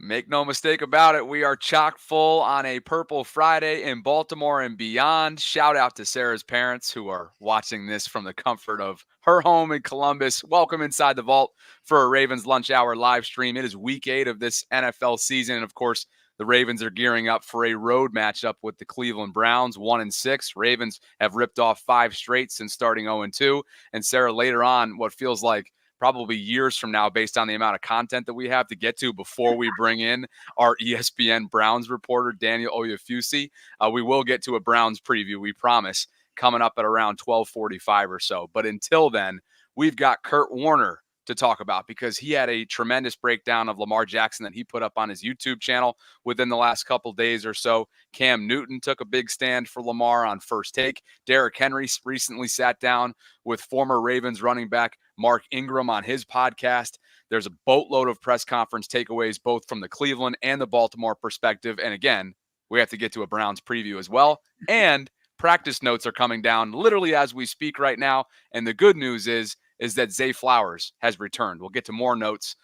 Make no mistake about it, we are chock full on a Purple Friday in Baltimore and beyond. Shout out to Sarah's parents who are watching this from the comfort of her home in Columbus. Welcome inside the vault for a Ravens Lunch Hour live stream. It is week 8 of this NFL season. And of course, the Ravens are gearing up for a road matchup with the Cleveland Browns, 1-6. Ravens have ripped off 5 straight since starting 0-2. And Sarah, later on, what feels like probably years from now, based on the amount of content that we have to get to before we bring in our ESPN Browns reporter, Daniel Oyefusi. We will get to a Browns preview, we promise, coming up at around 12:45 or so. But until then, we've got Kurt Warner to talk about because he had a tremendous breakdown of Lamar Jackson that he put up on his YouTube channel within the last couple days or so. Cam Newton took a big stand for Lamar on First Take. Derrick Henry recently sat down with former Ravens running back Mark Ingram on his podcast. There's a boatload of press conference takeaways, both from the Cleveland and the Baltimore perspective. And again, we have to get to a Browns preview as well. And practice notes are coming down literally as we speak right now. And the good news is that Zay Flowers has returned. We'll get to more notes,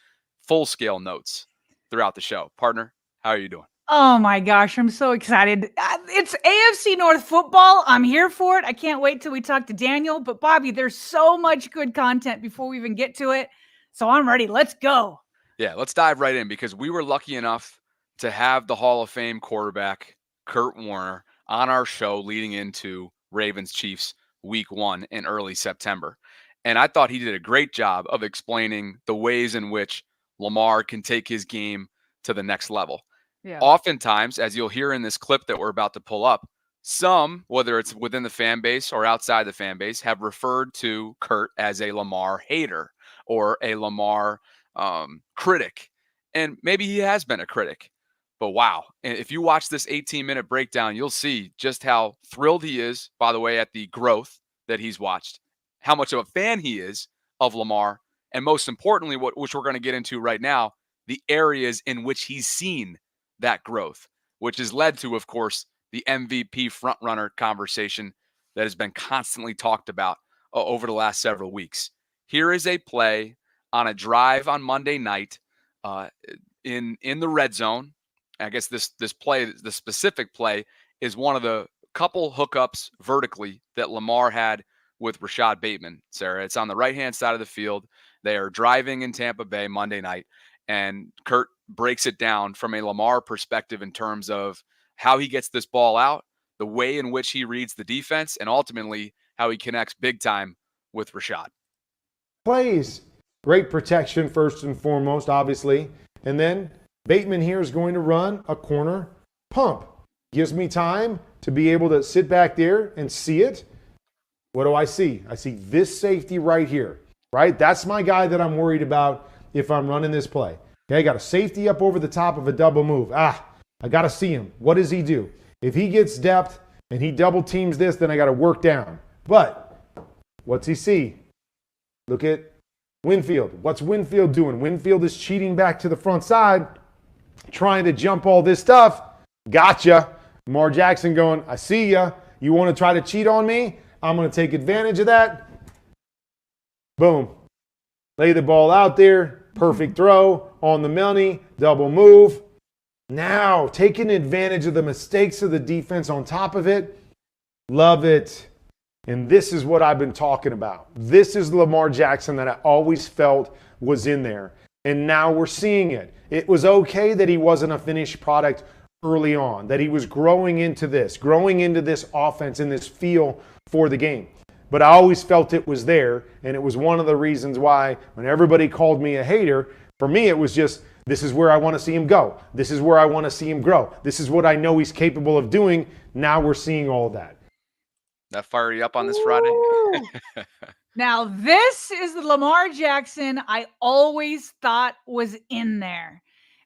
full-scale notes throughout the show. Partner, how are you doing? Oh, my gosh. I'm so excited. It's AFC North football. I'm here for it. I can't wait till we talk to Daniel. But, Bobby, there's so much good content before we even get to it. So I'm ready. Let's go. Yeah, let's dive right in because we were lucky enough to have the Hall of Fame quarterback, Kurt Warner, on our show leading into Ravens-Chiefs Week 1 in early September. And I thought he did a great job of explaining the ways in which Lamar can take his game to the next level. Yeah. Oftentimes, as you'll hear in this clip that we're about to pull up, some, whether it's within the fan base or outside the fan base, have referred to Kurt as a Lamar hater or a Lamar critic. And maybe he has been a critic. But wow, if you watch this 18-minute breakdown, you'll see just how thrilled he is, by the way, at the growth that he's watched, how much of a fan he is of Lamar, and most importantly, which we're going to get into right now, the areas in which he's seen that growth, which has led to, of course, the MVP frontrunner conversation that has been constantly talked about over the last several weeks. Here is a play on a drive on Monday night in the red zone. I guess this play, the specific play, is one of the couple hookups vertically that Lamar had with Rashad Bateman, Sarah. It's on the right-hand side of the field. They are driving in Tampa Bay Monday night, and Kurt breaks it down from a Lamar perspective in terms of how he gets this ball out, the way in which he reads the defense, and ultimately how he connects big time with Rashad. Plays. Great protection first and foremost, obviously. And then Bateman here is going to run a corner pump. Gives me time to be able to sit back there and see it. What do I see? I see this safety right here, right? That's my guy that I'm worried about if I'm running this play. Okay, I got a safety up over the top of a double move. I got to see him. What does he do? If he gets depth and he double teams this, then I got to work down. But what's he see? Look at Winfield. What's Winfield doing? Winfield is cheating back to the front side, trying to jump all this stuff. Gotcha. Lamar Jackson going, I see ya. You want to try to cheat on me? I'm going to take advantage of that. Boom. Lay the ball out there. Perfect throw on the money. Double move. Now, taking advantage of the mistakes of the defense on top of it. Love it. And this is what I've been talking about. This is Lamar Jackson that I always felt was in there. And now we're seeing it. It was okay that he wasn't a finished product early on, that he was growing into this offense and this feel for the game. But I always felt it was there, and it was one of the reasons why when everybody called me a hater, for me it was just, this is where I want to see him go. This is where I want to see him grow. This is what I know he's capable of doing. Now we're seeing all of that. That fire you up on this Friday? Now, this is the Lamar Jackson I always thought was in there.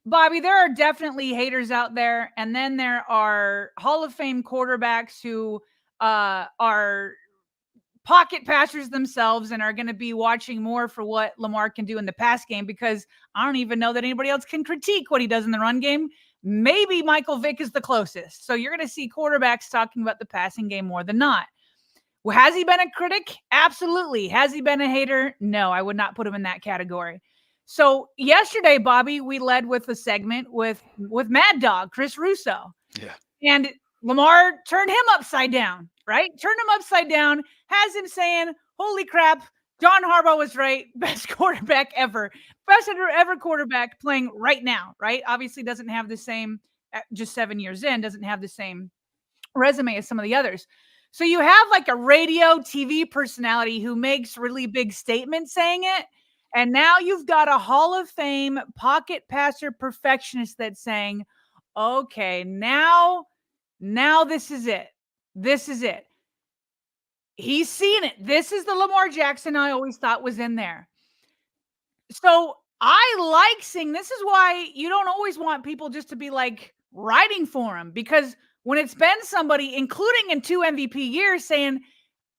Bobby, there are definitely haters out there, and then there are Hall of Fame quarterbacks who are pocket passers themselves and are going to be watching more for what Lamar can do in the pass game, because I don't even know that anybody else can critique what he does in the run game. Maybe Michael Vick is the closest. So you're going to see quarterbacks talking about the passing game more than not. Well, has he been a critic? Absolutely. Has he been a hater? No, I would not put him in that category. So yesterday, Bobby, we led with a segment with Mad Dog, Chris Russo. Yeah. And Lamar turned him upside down, right? Turned him upside down, has him saying, holy crap, John Harbaugh was right. Best quarterback ever. Best ever quarterback playing right now, right? Obviously doesn't have the same, just 7 years in, doesn't have the same resume as some of the others. So you have like a radio TV personality who makes really big statements saying it. And now you've got a Hall of Fame pocket passer perfectionist that's saying, okay, now this is it. This is it. He's seen it. This is the Lamar Jackson I always thought was in there. So I like seeing, this is why you don't always want people just to be like writing for him, because when it's been somebody, including in 2 MVP years, saying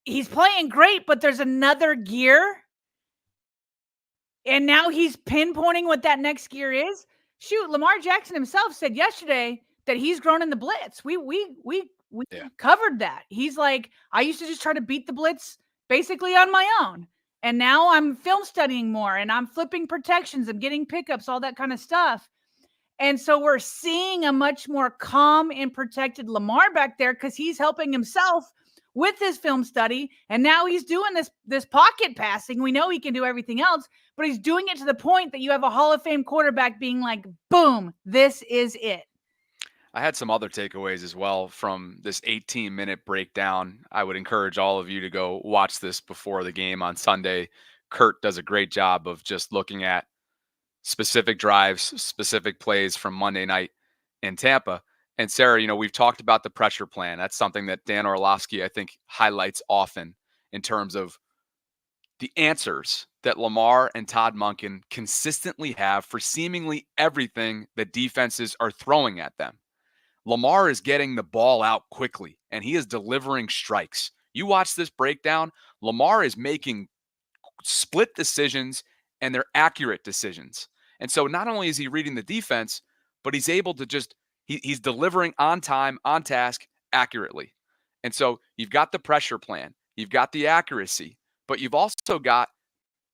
he's playing great, but there's another gear, and now he's pinpointing what that next gear is. Shoot, Lamar Jackson himself said yesterday that he's grown in the blitz. We covered that. He's like, I used to just try to beat the blitz basically on my own. And now I'm film studying more, and I'm flipping protections and getting pickups, all that kind of stuff. And so we're seeing a much more calm and protected Lamar back there because he's helping himself with his film study. And now he's doing this pocket passing. We know he can do everything else, but he's doing it to the point that you have a Hall of Fame quarterback being like, boom, this is it. I had some other takeaways as well from this 18-minute breakdown. I would encourage all of you to go watch this before the game on Sunday. Kurt does a great job of just looking at specific drives, specific plays from Monday night in Tampa. And Sarah, we've talked about the pressure plan. That's something that Dan Orlovsky, I think, highlights often in terms of the answers that Lamar and Todd Monken consistently have for seemingly everything that defenses are throwing at them. Lamar is getting the ball out quickly, and he is delivering strikes. You watch this breakdown, Lamar is making split decisions, and they're accurate decisions. And so not only is he reading the defense, but he's able to he's delivering on time, on task, accurately. And so you've got the pressure plan, you've got the accuracy, but you've also got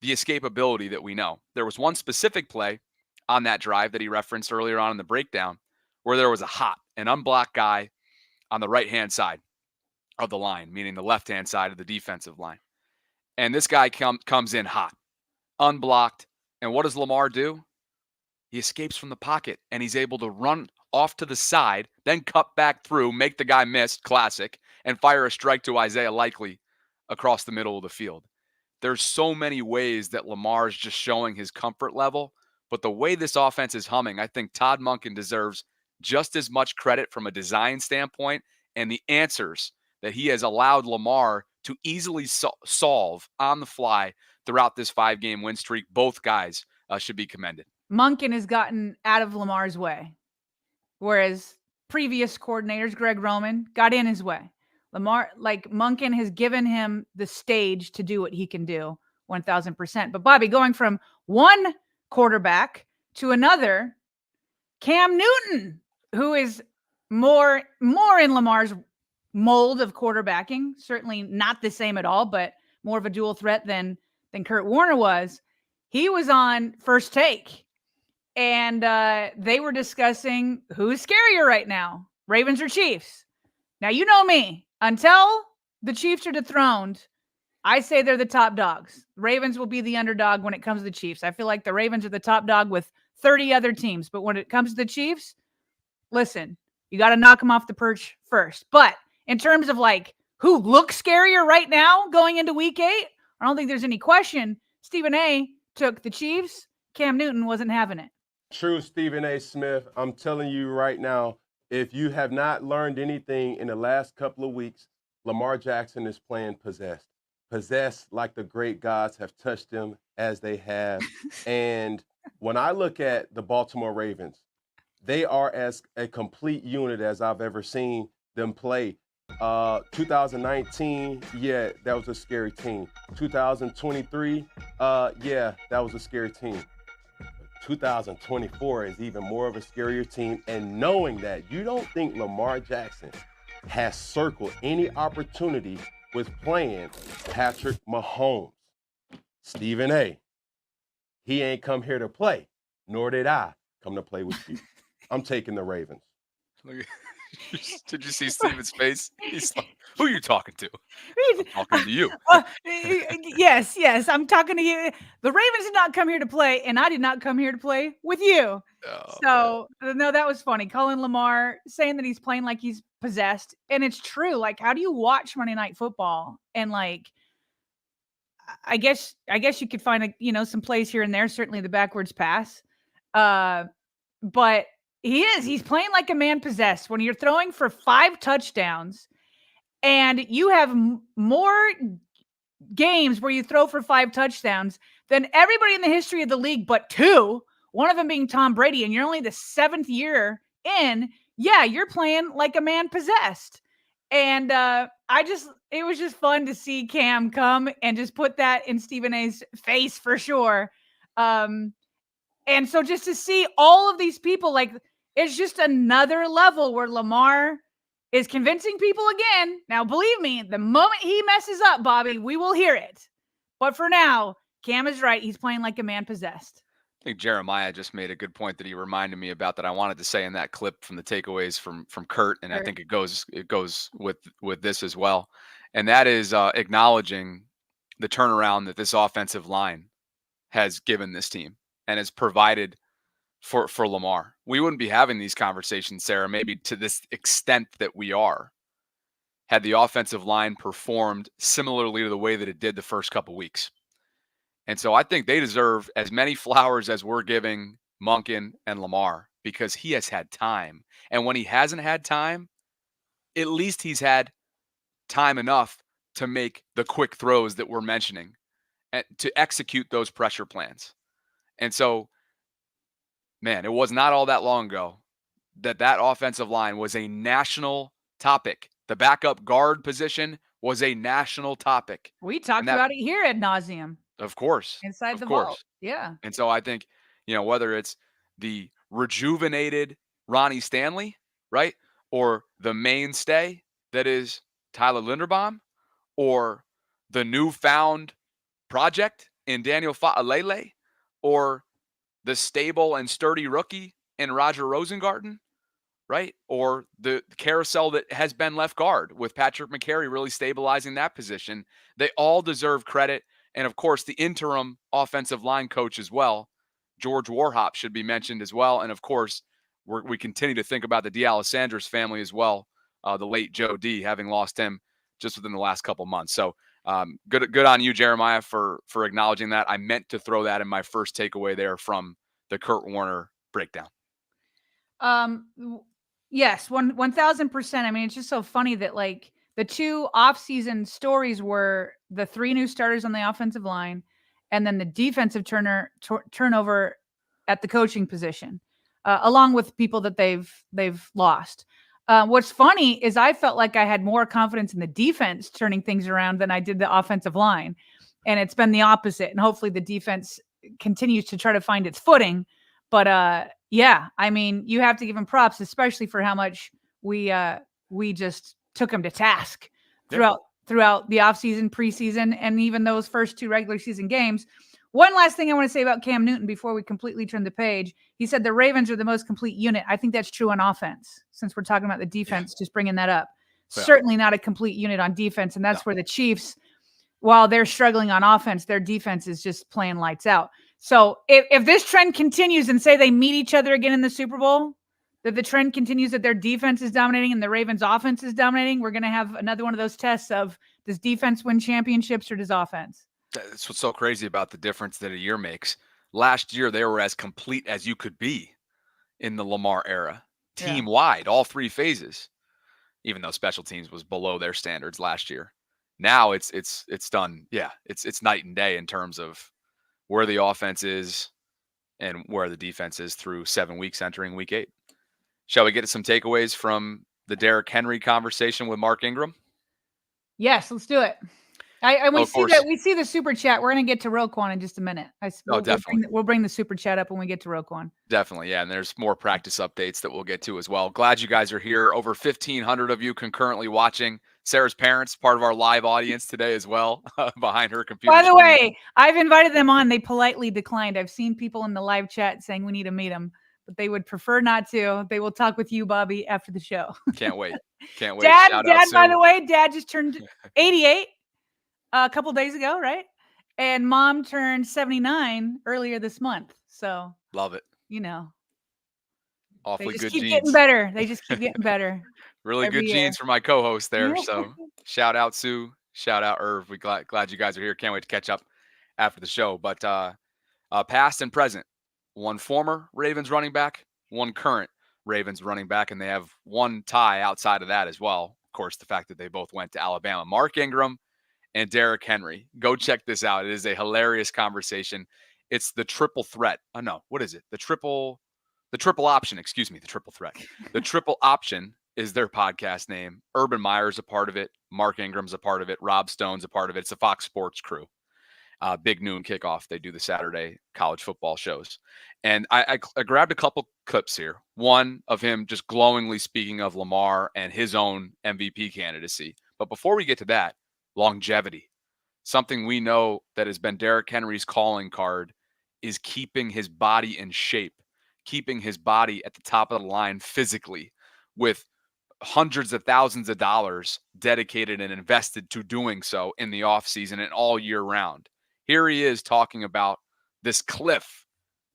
the escapability that we know. There was one specific play on that drive that he referenced earlier on in the breakdown where there was an unblocked guy on the right-hand side of the line, meaning the left-hand side of the defensive line. And this guy comes in hot, unblocked. And what does Lamar do? He escapes from the pocket, and he's able to run off to the side, then cut back through, make the guy miss, classic, and fire a strike to Isaiah Likely across the middle of the field. There's so many ways that Lamar is just showing his comfort level, but the way this offense is humming, I think Todd Monken deserves just as much credit from a design standpoint, and the answers that he has allowed Lamar to easily solve on the fly throughout this 5-game win streak. Both guys should be commended. Monken has gotten out of Lamar's way, whereas previous coordinators, Greg Roman, got in his way. Monken has given him the stage to do what he can do 1,000%. But Bobby, going from one quarterback to another, Cam Newton, who is more in Lamar's mold of quarterbacking, certainly not the same at all, but more of a dual threat than Kurt Warner was. He was on First Take, and they were discussing who's scarier right now, Ravens or Chiefs. Now, you know me, until the Chiefs are dethroned, I say they're the top dogs. Ravens will be the underdog when it comes to the Chiefs. I feel like the Ravens are the top dog with 30 other teams, but when it comes to the Chiefs, listen, you got to knock them off the perch first. But in terms of like who looks scarier right now going into week 8, I don't think there's any question. Stephen A took the Chiefs. Cam Newton wasn't having it. True, Stephen A. Smith. I'm telling you right now, if you have not learned anything in the last couple of weeks, Lamar Jackson is playing possessed. Possessed like the great gods have touched him as they have. And when I look at the Baltimore Ravens, they are as a complete unit as I've ever seen them play. 2019, yeah, that was a scary team. 2023, yeah, that was a scary team. 2024 is even more of a scarier team. And knowing that, you don't think Lamar Jackson has circled any opportunity with playing Patrick Mahomes. Stephen A., He ain't come here to play, nor did I come to play with you. I'm taking the Ravens. Did you see Steven's face? He's like, who are you talking to? I'm talking to you. Yes, I'm talking to you. The Ravens did not come here to play, and I did not come here to play with you. Oh, No, that was funny. Colin Lamar saying that he's playing like he's possessed, and it's true. Like, how do you watch Monday Night Football? And like, I guess you could find some plays here and there. Certainly the backwards pass, but he's playing like a man possessed. When you're throwing for 5 touchdowns, and you have more games where you throw for 5 touchdowns than everybody in the history of the league, but 2. One of them being Tom Brady, and you're only the 7th year in. Yeah, you're playing like a man possessed. And it was just fun to see Cam come and just put that in Stephen A's face for sure. And so just to see all of these people, like, it's just another level where Lamar is convincing people again. Now, believe me, the moment he messes up, Bobby, we will hear it. But for now, Cam is right. He's playing like a man possessed. I think Jeremiah just made a good point that he reminded me about that I wanted to say in that clip from the takeaways from Kurt, and I think it goes with this as well, and that is acknowledging the turnaround that this offensive line has given this team and has provided for Lamar. We wouldn't be having these conversations, Sarah, maybe to this extent that we are, had the offensive line performed similarly to the way that it did the first couple weeks. And so I think they deserve as many flowers as we're giving Monken and Lamar, because he has had time. And when he hasn't had time, at least he's had time enough to make the quick throws that we're mentioning and to execute those pressure plans. And so, man, it was not all that long ago that offensive line was a national topic. The backup guard position was a national topic. We talked about it here ad nauseum. Of course. Inside the vault. Yeah. And so I think, whether it's the rejuvenated Ronnie Stanley, right? Or the mainstay that is Tyler Linderbaum, or the newfound project in Daniel Fa'alele, or the stable and sturdy rookie in Roger Rosengarten, right? Or the carousel that has been left guard with Patrick McCary really stabilizing that position. They all deserve credit. And, of course, the interim offensive line coach as well, George Warhop, should be mentioned as well. And, of course, we continue to think about the D'Alessandro's family as well, the late Joe D, having lost him just within the last couple months. So good on you, Jeremiah, for acknowledging that. I meant to throw that in my first takeaway there from the Kurt Warner breakdown. Yes, 1,000%. I mean, it's just so funny that, like, the 2 off-season stories were the 3 new starters on the offensive line, and then the defensive turnover at the coaching position, along with people that they've lost. What's funny is I felt like I had more confidence in the defense turning things around than I did the offensive line, and it's been the opposite. And hopefully the defense continues to try to find its footing. But yeah, I mean, you have to give them props, especially for how much we just took them to task throughout the offseason, preseason, and even those first 2 regular season games. One last thing I want to say about Cam Newton before we completely turn the page. He said the Ravens are the most complete unit. I think that's true on offense, since we're talking about the defense, just bringing that up. Yeah. Certainly not a complete unit on defense, and that's where the Chiefs, while they're struggling on offense, their defense is just playing lights out. So if this trend continues and say they meet each other again in the Super Bowl, that the trend continues that their defense is dominating and the Ravens offense is dominating, we're going to have another one of those tests of, does defense win championships or does offense? That's what's so crazy about the difference that a year makes. Last year, they were as complete as you could be in the Lamar era, team-wide, all 3 phases, even though special teams was below their standards last year. Now it's done. Yeah, it's night and day in terms of where the offense is and where the defense is through 7 weeks entering week 8. Shall we get to some takeaways from the Derrick Henry conversation with Mark Ingram? Yes, let's do it. We of see course. that. We see the super chat. We're going to get to Roquan in just a minute. Definitely. We'll bring the super chat up when we get to Roquan. Definitely, yeah. And there's more practice updates that we'll get to as well. Glad you guys are here. Over 1,500 of you concurrently watching. Sarah's parents, part of our live audience today as well, behind her computer. By the way, I've invited them on. They politely declined. I've seen people in the live chat saying we need to meet them, but they would prefer not to. They will talk with you, Bobby, after the show. Can't wait. Can't wait. Dad, Shout out, by Sue. the way, Dad just turned 88 a couple days ago, right? And Mom turned 79 earlier this month. So love it. they Awfully just good keep genes. getting better. They just keep getting better. Really good genes for my co-host there. So shout out Sue. Shout out Irv. We glad you guys are here. Can't wait to catch up after the show. But past and present, one former Ravens running back, one current Ravens running back, and they have one tie outside of that as well. Of course, the fact that they both went to Alabama. Mark Ingram and Derrick Henry. Go check this out. It is a hilarious conversation. It's the triple threat. Oh no, what is it? The triple option. Excuse me, the triple threat. The triple option is their podcast name. Urban Meyer's a part of it. Mark Ingram's a part of it. Rob Stone's a part of it. It's a Fox Sports crew. Big noon kickoff. They do the Saturday college football shows. And I grabbed a couple clips here. One of him just glowingly speaking of Lamar and his own MVP candidacy. But before we get to that, longevity. Something we know that has been Derrick Henry's calling card is keeping his body in shape, keeping his body at the top of the line physically, with hundreds of thousands of dollars dedicated and invested to doing so in the offseason and all year round. Here he is talking about this cliff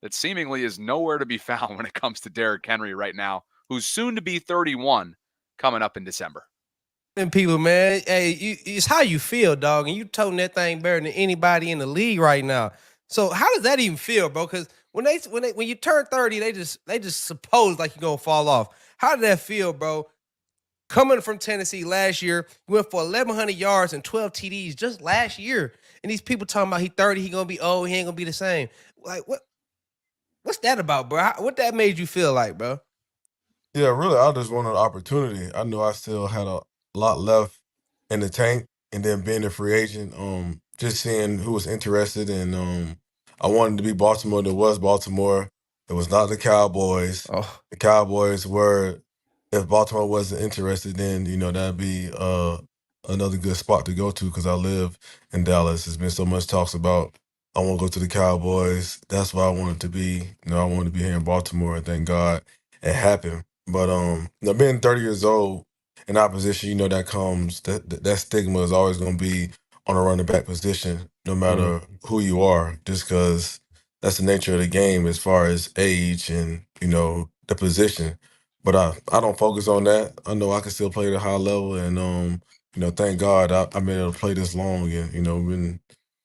that seemingly is nowhere to be found when it comes to Derrick Henry right now, who's soon to be 31 coming up in December. And people, man, hey, it's how you feel, dog, and you toting that thing better than anybody in the league right now. So how does that even feel, bro? Because when you turn 30, they just suppose like you're gonna fall off. How did that feel, bro? Coming from Tennessee last year, you went for 1,100 yards and 12 TDs just last year, and these people talking about he 30, he gonna be old, he ain't gonna be the same. Like what's that about, bro? What that made you feel like, bro? Yeah, really, I just wanted an opportunity. I knew I still had a lot left in the tank, and then being a free agent, just seeing who was interested, and I wanted to be Baltimore. There was Baltimore. It was not the Cowboys. Oh, The Cowboys were, if Baltimore wasn't interested, then that'd be another good spot to go to because I live in Dallas. There's been so much talks about I want to go to the Cowboys. That's why I wanted to be. I wanted to be here in Baltimore, and thank God it happened. But being 30 years old in our position, that comes that stigma is always going to be on a running back position, no matter who you are, just because that's the nature of the game as far as age and the position. But I don't focus on that. I know I can still play at a high level, and thank God I've been able to play this long, and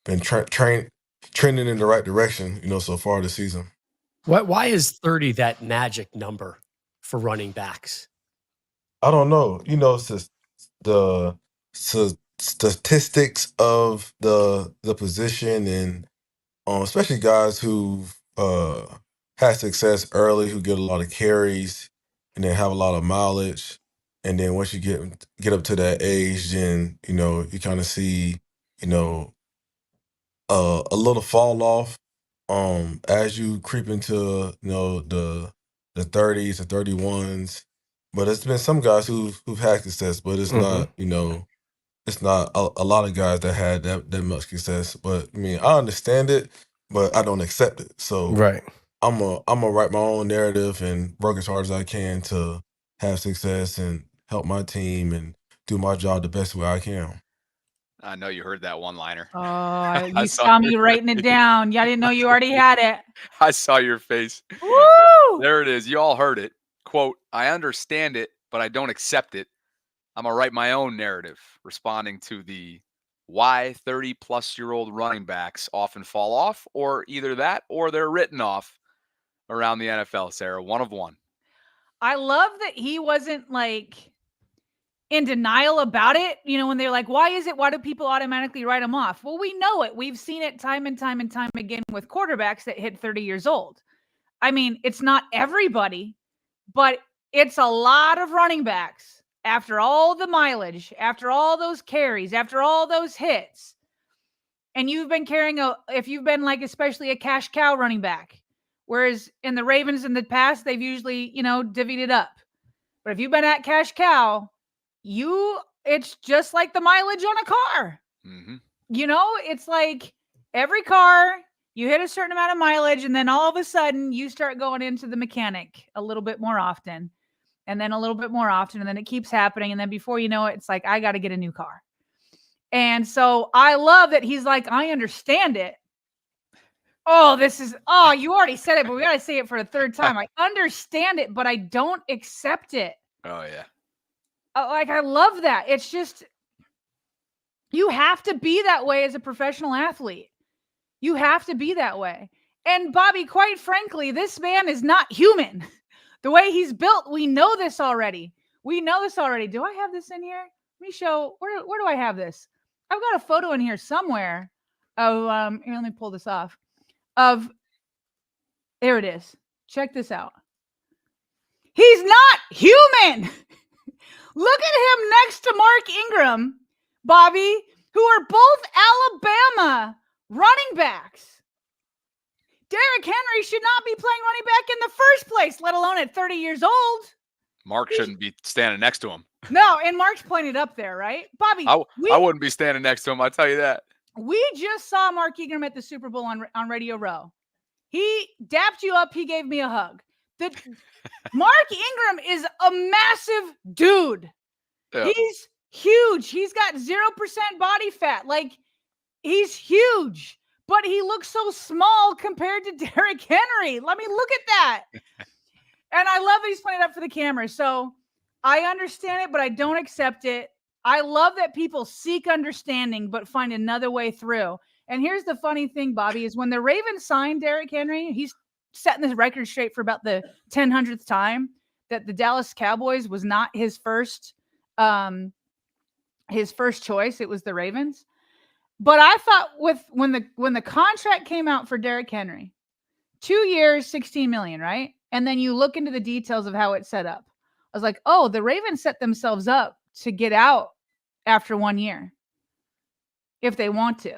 been trending in the right direction, so far this season. Why is 30 that magic number for running backs? I don't know. It's just the statistics of the position, and especially guys who've had success early, who get a lot of carries, and then have a lot of mileage. And then once you get up to that age, then you kind of see a little fall off as you creep into the 30s and 31s. But it's been some guys who've had success, but it's not it's not a lot of guys that had that much success. But I mean, I understand it, but I don't accept it. So right. I'm gonna write my own narrative and work as hard as I can to have success and help my team and do my job the best way I can. I know you heard that one-liner. Oh, you saw me writing it down. Yeah, I didn't know you already had it. I saw your face. Woo! There it is. You all heard it. Quote, I understand it, but I don't accept it. I'm going to write my own narrative, responding to the why 30-plus-year-old running backs often fall off, or either that or they're written off around the NFL, Sarah. One of one. I love that he wasn't in denial about it. When they're like, why do people automatically write them off? Well, we know it. We've seen it time and time and time again with quarterbacks that hit 30 years old. I mean, it's not everybody, but it's a lot of running backs after all the mileage, after all those carries, after all those hits, and you've been carrying if you've been like especially a cash cow running back, whereas in the Ravens in the past, they've usually, divvied it up. But if you've been at cash cow, it's just like the mileage on a car. Mm-hmm. It's like every car, you hit a certain amount of mileage, and then all of a sudden you start going into the mechanic a little bit more often, and then a little bit more often, and then it keeps happening. And then before you know it, it's like, I got to get a new car. And so I love that he's like, I understand it. You already said it, but we got to say it for a third time. I understand it, but I don't accept it. Oh, yeah. I love that. It's just, you have to be that way as a professional athlete. You have to be that way. And Bobby, quite frankly, this man is not human. The way he's built, we know this already. Do I have this in here? Let me show. Where do I have this? I've got a photo in here somewhere of, here, let me pull this off. There it is. Check this out. He's not human. Look at him next to Mark Ingram, Bobby, who are both Alabama running backs. Derrick Henry should not be playing running back in the first place, let alone at 30 years old. Mark shouldn't be standing next to him. No, and Mark's pointed up there, right? Bobby, I wouldn't be standing next to him, I'll tell you that. We just saw Mark Ingram at the Super Bowl on Radio Row. He dapped you up. He gave me a hug. Mark Ingram is a massive dude. Yeah. He's huge. He's got 0% body fat. Like, he's huge, but he looks so small compared to Derrick Henry. Let me look at that. And I love that he's playing it up for the camera. So I understand it, but I don't accept it. I love that people seek understanding, but find another way through. And here's the funny thing, Bobby, is when the Ravens signed Derrick Henry, he's setting this record straight for about the 100th time that the Dallas Cowboys was not his first choice. It was the Ravens. But I thought when the contract came out for Derrick Henry, 2 years, $16 million, right? And then you look into the details of how it's set up. I was like, oh, the Ravens set themselves up to get out after 1 year if they want to.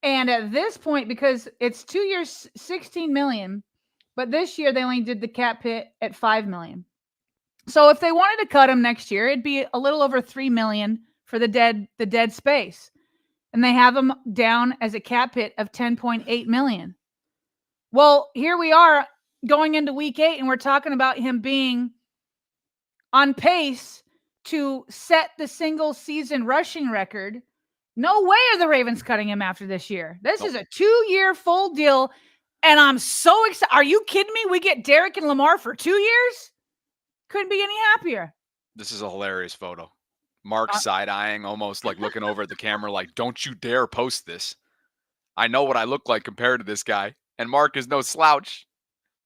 And at this point, because it's 2 years, $16 million, but this year they only did the cap hit at $5 million. So if they wanted to cut him next year, it'd be a little over $3 million for the dead space. And they have him down as a cap hit of $10.8 million. Well, here we are going into week 8, and we're talking about him being on pace to set the single season rushing record. No way are the Ravens cutting him after this year. This is a 2-year full deal, and I'm so excited. Are you kidding me? We get Derrick and Lamar for 2 years? Couldn't be any happier. This is a hilarious photo. Mark side-eyeing, almost like looking over at the camera like, don't you dare post this. I know what I look like compared to this guy, and Mark is no slouch.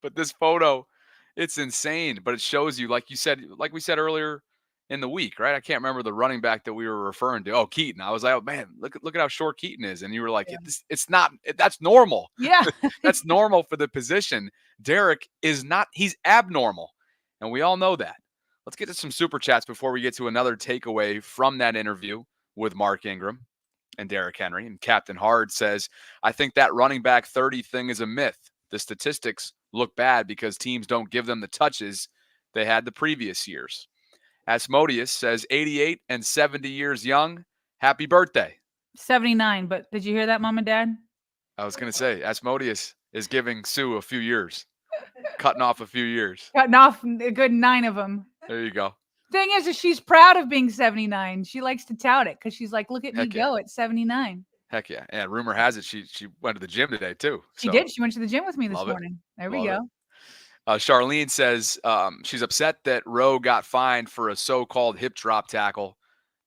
But this photo, it's insane. But it shows you, like you said, like we said earlier in the week, right? I can't remember the running back that we were referring to. Oh, Keaton. I was like, oh man, look at how short Keaton is. And you were like, it's not, that's normal. Yeah. That's normal for the position. Derrick is not, he's abnormal. And we all know that. Let's get to some super chats before we get to another takeaway from that interview with Mark Ingram and Derrick Henry. And Captain Hard says, I think that running back 30 thing is a myth. The statistics look bad because teams don't give them the touches they had the previous years. Asmodeus says 88 and 70 years young. Happy birthday. 79. But did you hear that, Mom and Dad? I was going to say, Asmodeus is giving Sue a few years, cutting off a few years. Cutting off a good 9 of them. There you go. Thing is she's proud of being 79. She likes to tout it because she's like, look at me go at 79. Heck yeah. And rumor has it she went to the gym today too. She did. She went to the gym with me this morning. There we go. Charlene says she's upset that Rowe got fined for a so-called hip drop tackle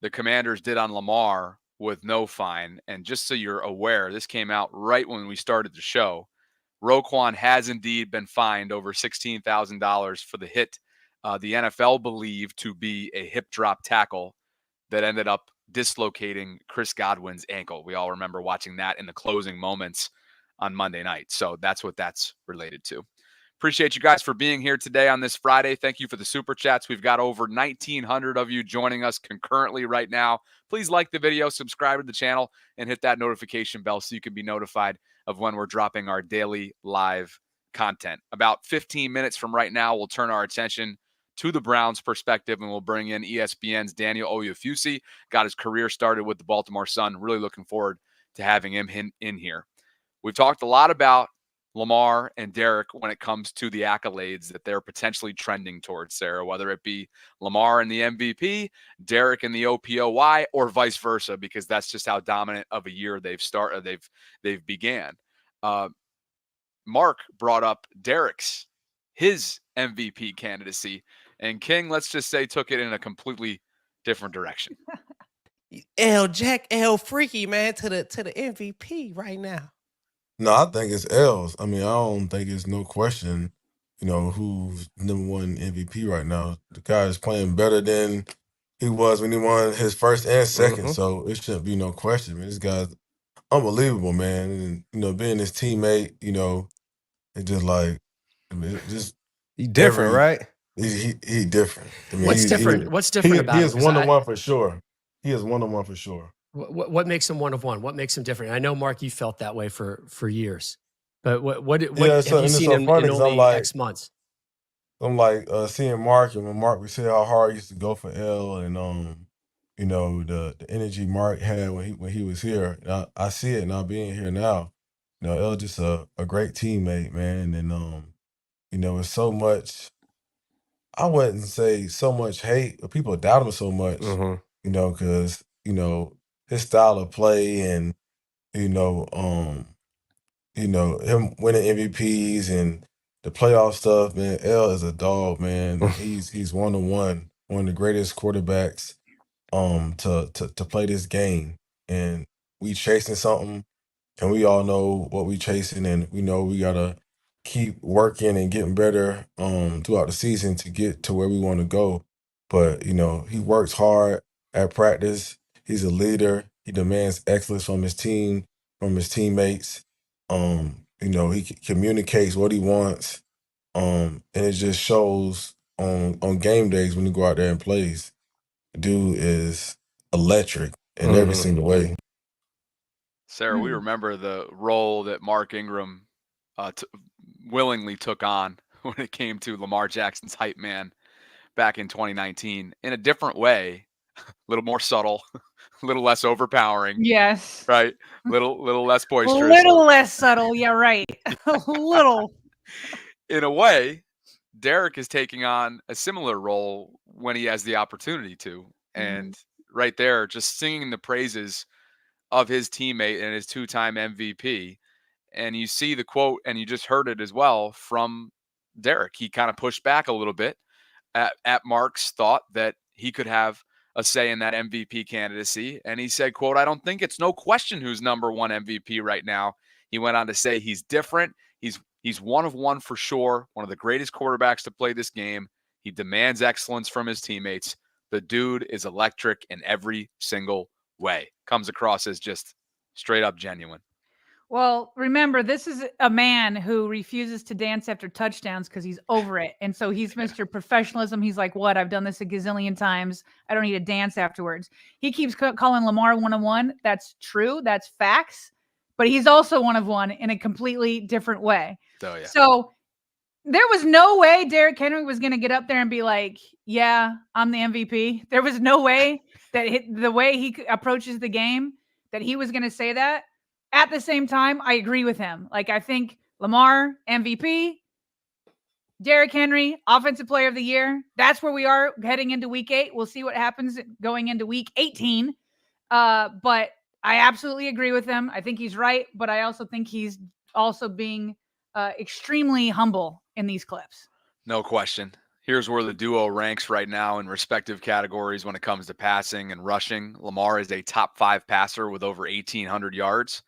the Commanders did on Lamar with no fine. And just so you're aware, this came out right when we started the show. Roquan has indeed been fined over $16,000 for the hit the NFL believed to be a hip drop tackle that ended up dislocating Chris Godwin's ankle. We all remember watching that in the closing moments on Monday night. So that's what that's related to. Appreciate you guys for being here today on this Friday. Thank you for the super chats. We've got over 1,900 of you joining us concurrently right now. Please like the video, subscribe to the channel, and hit that notification bell so you can be notified of when we're dropping our daily live content. About 15 minutes from right now, we'll turn our attention to the Browns perspective, and we'll bring in ESPN's Daniel Oyefusi. Got his career started with the Baltimore Sun. Really looking forward to having him in here. We've talked a lot about Lamar and Derrick when it comes to the accolades that they're potentially trending towards, Sarah, whether it be Lamar and the MVP, Derrick and the OPOY, or vice versa, because that's just how dominant of a year they've began. Mark brought up his MVP candidacy, and King, let's just say, took it in a completely different direction. Jack L Freaky, man, to the MVP right now. No, I think it's L's. I mean, I don't think it's no question, who's #1 MVP right now. The guy is playing better than he was when he won his first and second, so it shouldn't be no question, man. This guy's unbelievable, man. And, being his teammate, it's just like, He different, right? He different. I mean, What's different? What's different about him? He is 1-1 for sure. He is 1-1 for sure. What makes him 1 of 1? What makes him different? I know, Mark, you felt that way for years, but what have you seen in only X months? I'm like seeing Mark, and when Mark, we see how hard he used to go for L, and the energy Mark had when he was here. I see it now being here now. L just a great teammate, man, and it's so much. I wouldn't say so much hate, but people doubt him so much, because his style of play and him winning MVPs and the playoff stuff, man. L is a dog, man. He's 1-1, one of the greatest quarterbacks to play this game. And we chasing something, and we all know what we chasing, and we know we gotta keep working and getting better throughout the season to get to where we want to go. But he works hard at practice. He's a leader. He demands excellence from his team, from his teammates. He communicates what he wants. And it just shows on game days when he go out there and plays. Dude is electric in every single way. Sarah, we remember the role that Mark Ingram willingly took on when it came to Lamar Jackson's hype man back in 2019 in a different way, a little more subtle, a little less overpowering. Yes. Right. Little less boisterous. A little less subtle. Yeah, right. A little. In a way, Derrick is taking on a similar role when he has the opportunity to. And right there, just singing the praises of his teammate and his 2-time MVP. And you see the quote, and you just heard it as well from Derrick. He kind of pushed back a little bit at Mark's thought that he could have a say in that MVP candidacy. And he said, quote, "I don't think it's no question who's #1 MVP right now." He went on to say he's different. He's 1 of 1 for sure. One of the greatest quarterbacks to play this game. He demands excellence from his teammates. The dude is electric in every single way. Comes across as just straight up genuine. Well, remember, this is a man who refuses to dance after touchdowns because he's over it. And so he's Mr. Professionalism. He's like, what? I've done this a gazillion times. I don't need to dance afterwards. He keeps calling Lamar 1 of 1. That's true. That's facts. But he's also 1 of 1 in a completely different way. Oh, yeah. So there was no way Derrick Henry was going to get up there and be like, yeah, I'm the MVP. There was no way that the way he approaches the game that he was going to say that. At the same time, I agree with him. Like, I think Lamar, MVP, Derrick Henry, Offensive Player of the Year. That's where we are heading into week 8. We'll see what happens going into week 18. But I absolutely agree with him. I think he's right, but I also think he's also being extremely humble in these clips. No question. Here's where the duo ranks right now in respective categories when it comes to passing and rushing. Lamar is a top 5 passer with over 1,800 yards.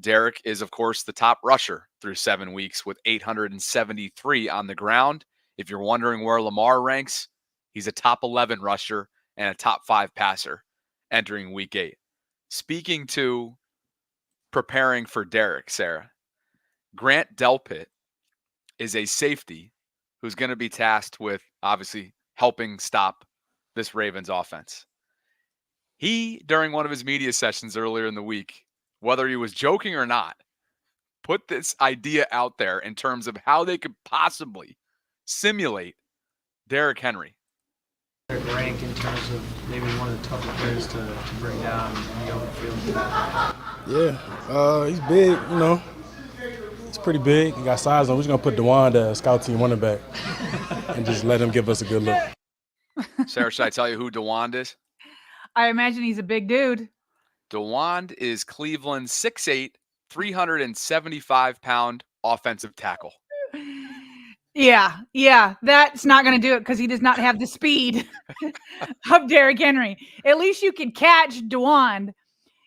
Derrick is, of course, the top rusher through 7 weeks with 873 on the ground. If you're wondering where Lamar ranks, he's a top 11 rusher and a top 5 passer entering week 8. Speaking to preparing for Derrick, Sarah, Grant Delpit is a safety who's going to be tasked with obviously helping stop this Ravens offense. He, during one of his media sessions earlier in the week, whether he was joking or not, put this idea out there in terms of how they could possibly simulate Derrick Henry. Rank in terms of maybe one of the tougher players to bring down in the open field. Yeah, he's big, you know. He's pretty big. He got size on. We're just going to put DeWan, the scout team running back, and just let him give us a good look. Sarah, should I tell you who DeWand is? I imagine he's a big dude. DeWand is Cleveland's 6'8", 375-pound offensive tackle. Yeah, that's not going to do it because he does not have the speed of Derrick Henry. At least you can catch DeWand.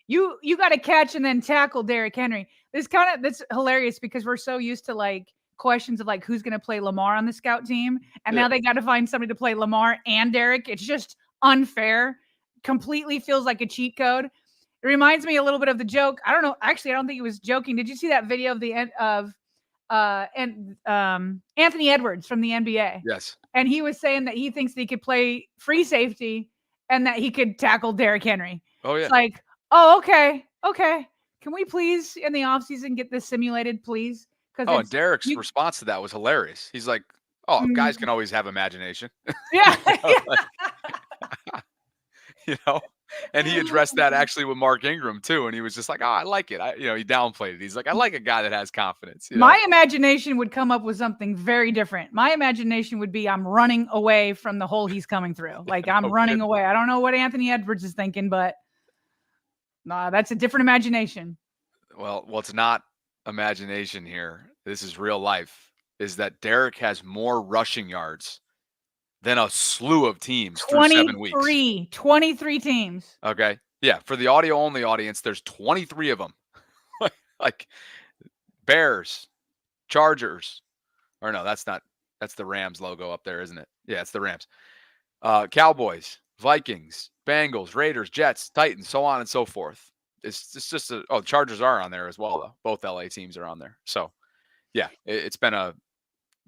You got to catch and then tackle Derrick Henry. That's hilarious because we're so used to like questions of like who's going to play Lamar on the scout team, and now they got to find somebody to play Lamar and Derrick. It's just unfair. Completely feels like a cheat code. It reminds me a little bit of the joke. I don't know. Actually, I don't think he was joking. Did you see that video of the end of Anthony Edwards from the NBA? Yes. And he was saying that he thinks that he could play free safety and that he could tackle Derrick Henry. Oh, yeah. It's like, oh, okay. Can we please, in the offseason, get this simulated, please? And Derrick's response to that was hilarious. He's like, guys can always have imagination. Yeah. You know? And he addressed that actually with Mark Ingram too, and he was just like, "Oh, I like it." He downplayed it. He's like, "I like a guy that has confidence." My imagination would come up with something very different. My imagination would be, I'm running away from the hole he's coming through. Like I'm running away. I don't know what Anthony Edwards is thinking, but nah, that's a different imagination. Well, what's not imagination here? This is real life. Is that Derrick has more rushing yards than a slew of teams through 7 weeks. 23 teams. Okay. Yeah. For the audio-only audience, there's 23 of them. Like Bears, Chargers. Or no, that's the Rams logo up there, isn't it? Yeah, it's the Rams. Cowboys, Vikings, Bengals, Raiders, Jets, Titans, so on and so forth. It's just Chargers are on there as well, though. Both LA teams are on there. So, yeah, it's been a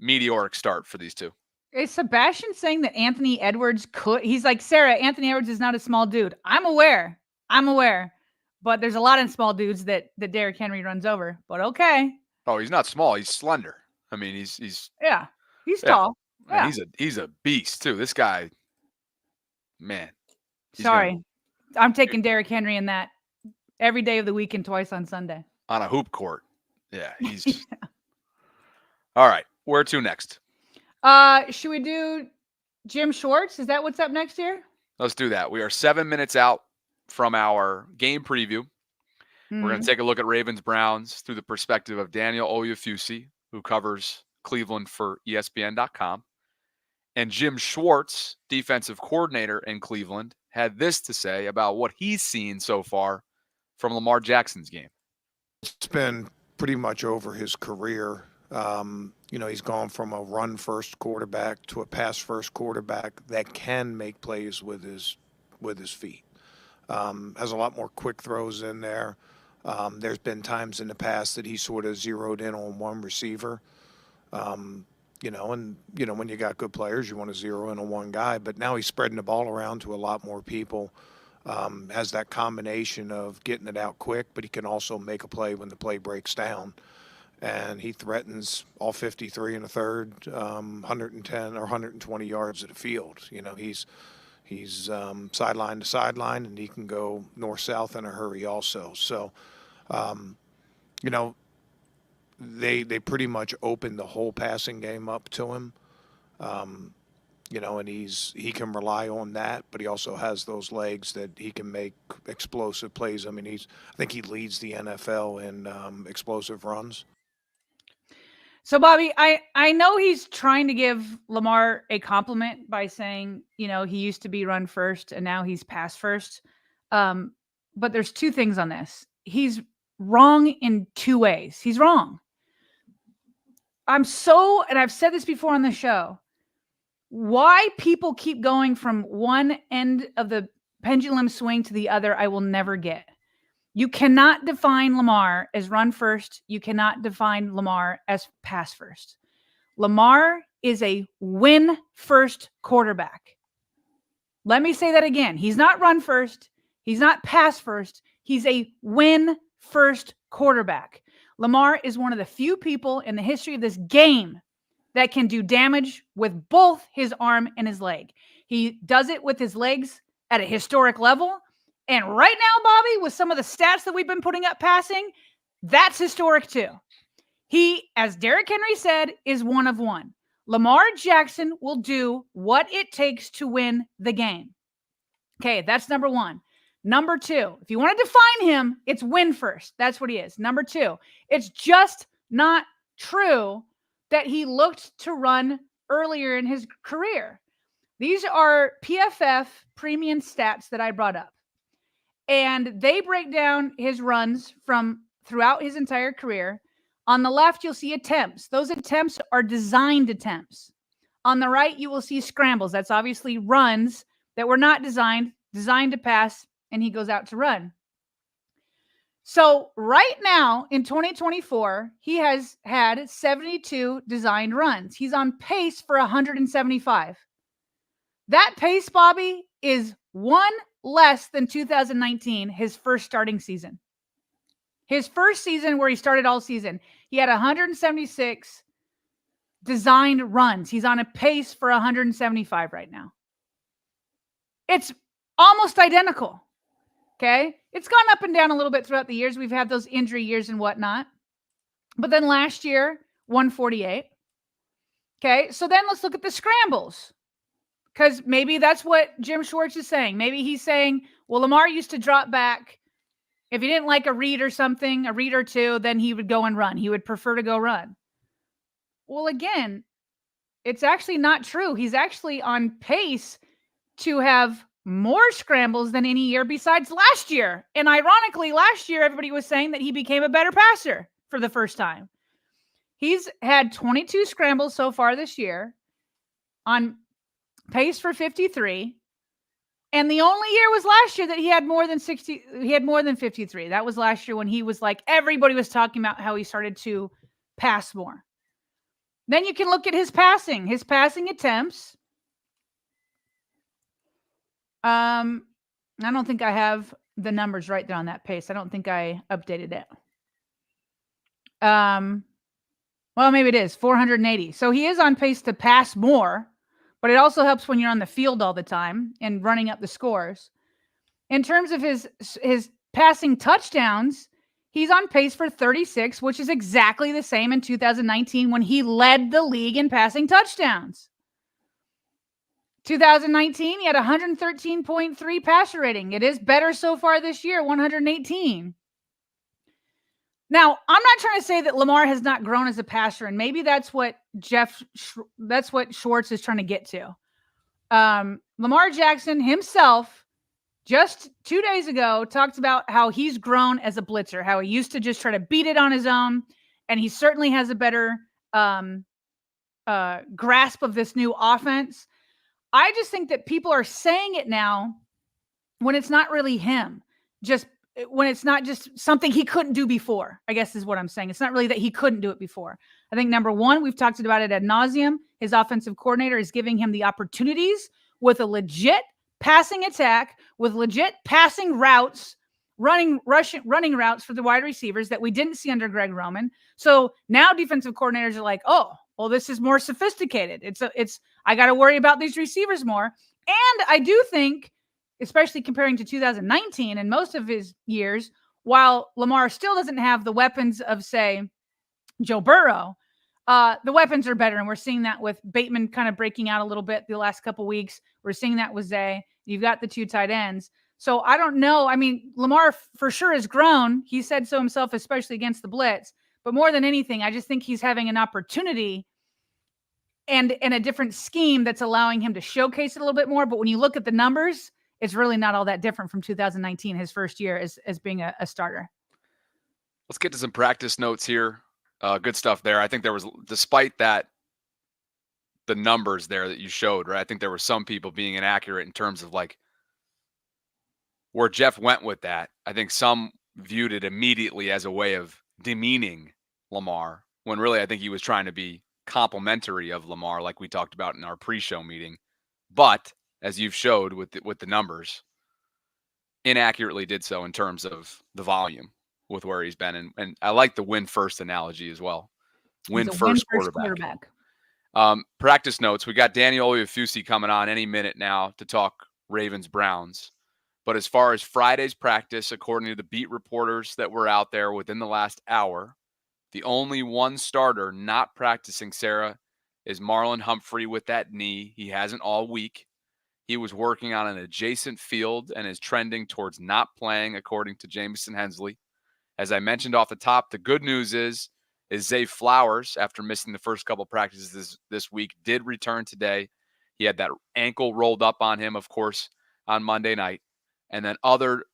meteoric start for these two. Is Sebastian saying that Anthony Edwards could? He's like, Sarah, Anthony Edwards is not a small dude. I'm aware. But there's a lot of small dudes that Derrick Henry runs over. But okay. Oh, he's not small. He's slender. I mean, he's tall. Yeah. He's a beast too. This guy, man. I'm taking Derrick Henry in that every day of the week and twice on Sunday. On a hoop court. Yeah, he's All right. Where to next? Should we do Jim Schwartz? Is that what's up next year? Let's do that. We are 7 minutes out from our game preview. Mm-hmm. We're going to take a look at Ravens-Browns through the perspective of Daniel Oyefusi, who covers Cleveland for ESPN.com. And Jim Schwartz, defensive coordinator in Cleveland, had this to say about what he's seen so far from Lamar Jackson's game. It's been pretty much over his career. He's gone from a run-first quarterback to a pass-first quarterback that can make plays with his feet. Has a lot more quick throws in there. There's been times in the past that he sort of zeroed in on one receiver. When you got good players, you want to zero in on one guy. But now he's spreading the ball around to a lot more people. Has that combination of getting it out quick, but he can also make a play when the play breaks down. And he threatens all 53 and a third, 110 or 120 yards of the field. He's sideline to sideline, and he can go north-south in a hurry also. So, they pretty much opened the whole passing game up to him. And he can rely on that, but he also has those legs that he can make explosive plays. I mean, I think he leads the NFL in explosive runs. So, Bobby, I know he's trying to give Lamar a compliment by saying, he used to be run first and now he's pass first. But there's two things on this. He's wrong in two ways. He's wrong. And I've said this before on the show, why people keep going from one end of the pendulum swing to the other, I will never get. You cannot define Lamar as run first. You cannot define Lamar as pass first. Lamar is a win-first quarterback. Let me say that again. He's not run first. He's not pass first. He's a win-first quarterback. Lamar is one of the few people in the history of this game that can do damage with both his arm and his leg. He does it with his legs at a historic level. And right now, Bobby, with some of the stats that we've been putting up passing, that's historic too. He, as Derrick Henry said, is one of one. Lamar Jackson will do what it takes to win the game. Okay, that's number one. Number two, if you want to define him, it's win first. That's what he is. Number two, it's just not true that he looked to run earlier in his career. These are PFF premium stats that I brought up. And they break down his runs from throughout his entire career. On the left, you'll see attempts. Those attempts are designed attempts. On the right, you will see scrambles. That's obviously runs that were not designed to pass, and he goes out to run. So right now in 2024, he has had 72 designed runs. He's on pace for 175. That pace, Bobby, is one less than 2019, his first starting season. His first season where he started all season, he had 176 designed runs. He's on a pace for 175 right now. It's almost identical. Okay. It's gone up and down a little bit throughout the years. We've had those injury years and whatnot. But then last year, 148. Okay. So then let's look at the scrambles. Because maybe that's what Jim Schwartz is saying. Maybe he's saying, well, Lamar used to drop back. If he didn't like a read or something, a read or two, then he would go and run. He would prefer to go run. Well, again, it's actually not true. He's actually on pace to have more scrambles than any year besides last year. And ironically, last year, everybody was saying that he became a better passer for the first time. He's had 22 scrambles so far this year, on pace for 53. And the only year was last year that he had more than 60. He had more than 53. That was last year when he was like, everybody was talking about how he started to pass more. Then you can look at his passing attempts. I don't think I have the numbers right there on that pace. I don't think I updated it. Well, maybe it is 480. So he is on pace to pass more, but it also helps when you're on the field all the time and running up the scores. In terms of his passing touchdowns, he's on pace for 36, which is exactly the same in 2019 when he led the league in passing touchdowns. 2019, he had 113.3 passer rating. It is better so far this year, 118. Now, I'm not trying to say that Lamar has not grown as a passer, and maybe that's what Schwartz is trying to get to. Lamar Jackson himself, just 2 days ago, talked about how he's grown as a blitzer, how he used to just try to beat it on his own, and he certainly has a better grasp of this new offense. I just think that people are saying it now when it's not really him, just when it's not just something he couldn't do before, I guess is what I'm saying. It's not really that he couldn't do it before. I think number one, we've talked about it ad nauseum. His offensive coordinator is giving him the opportunities with a legit passing attack, with legit passing routes, running routes for the wide receivers that we didn't see under Greg Roman. So now defensive coordinators are like, oh, well, this is more sophisticated. I got to worry about these receivers more. And I do think, especially comparing to 2019 and most of his years, while Lamar still doesn't have the weapons of, say, Joe Burrow, the weapons are better. And we're seeing that with Bateman kind of breaking out a little bit the last couple weeks. We're seeing that with Zay. You've got the two tight ends. So I don't know. I mean, Lamar for sure has grown. He said so himself, especially against the blitz. But more than anything, I just think he's having an opportunity and in a different scheme that's allowing him to showcase it a little bit more. But when you look at the numbers, it's really not all that different from 2019, his first year as being a starter. Let's get to some practice notes here. Good stuff there. I think there was, despite that, the numbers there that you showed, right? I think there were some people being inaccurate in terms of like where Jeff went with that. I think some viewed it immediately as a way of demeaning Lamar, when really I think he was trying to be complimentary of Lamar, like we talked about in our pre-show meeting. But as you've showed with the numbers, inaccurately did so in terms of the volume with where he's been. And I like the win first analogy as well. Win first quarterback. Practice notes. We got Daniel Oyefusi coming on any minute now to talk Ravens Browns. But as far as Friday's practice, according to the beat reporters that were out there within the last hour, the only one starter not practicing, Sarah, is Marlon Humphrey with that knee. He hasn't all week. He was working on an adjacent field and is trending towards not playing, according to Jamison Hensley. As I mentioned off the top, the good news is Zay Flowers, after missing the first couple practices this week, did return today. He had that ankle rolled up on him, of course, on Monday night. And then other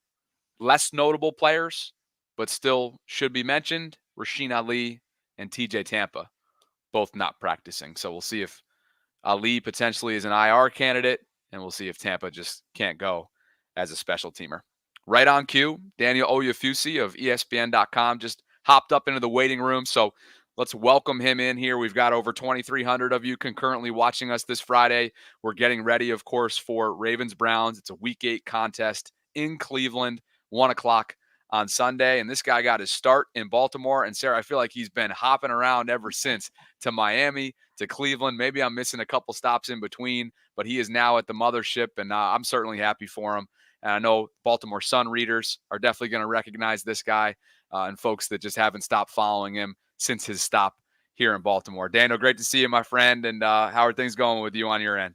less notable players, but still should be mentioned, Rasheen Ali and TJ Tampa, both not practicing. So we'll see if Ali potentially is an IR candidate, and we'll see if Tampa just can't go as a special teamer. Right on cue, Daniel Oyefusi of ESPN.com just hopped up into the waiting room. So let's welcome him in here. We've got over 2,300 of you concurrently watching us this Friday. We're getting ready, of course, for Ravens Browns. It's a Week 8 contest in Cleveland, 1 o'clock on Sunday. And this guy got his start in Baltimore. And Sarah, I feel like he's been hopping around ever since, to Miami, to Cleveland. Maybe I'm missing a couple stops in between, but he is now at the mothership, and I'm certainly happy for him. And I know Baltimore Sun readers are definitely going to recognize this guy, and folks that just haven't stopped following him since his stop here in Baltimore. Daniel, great to see you, my friend. And how are things going with you on your end?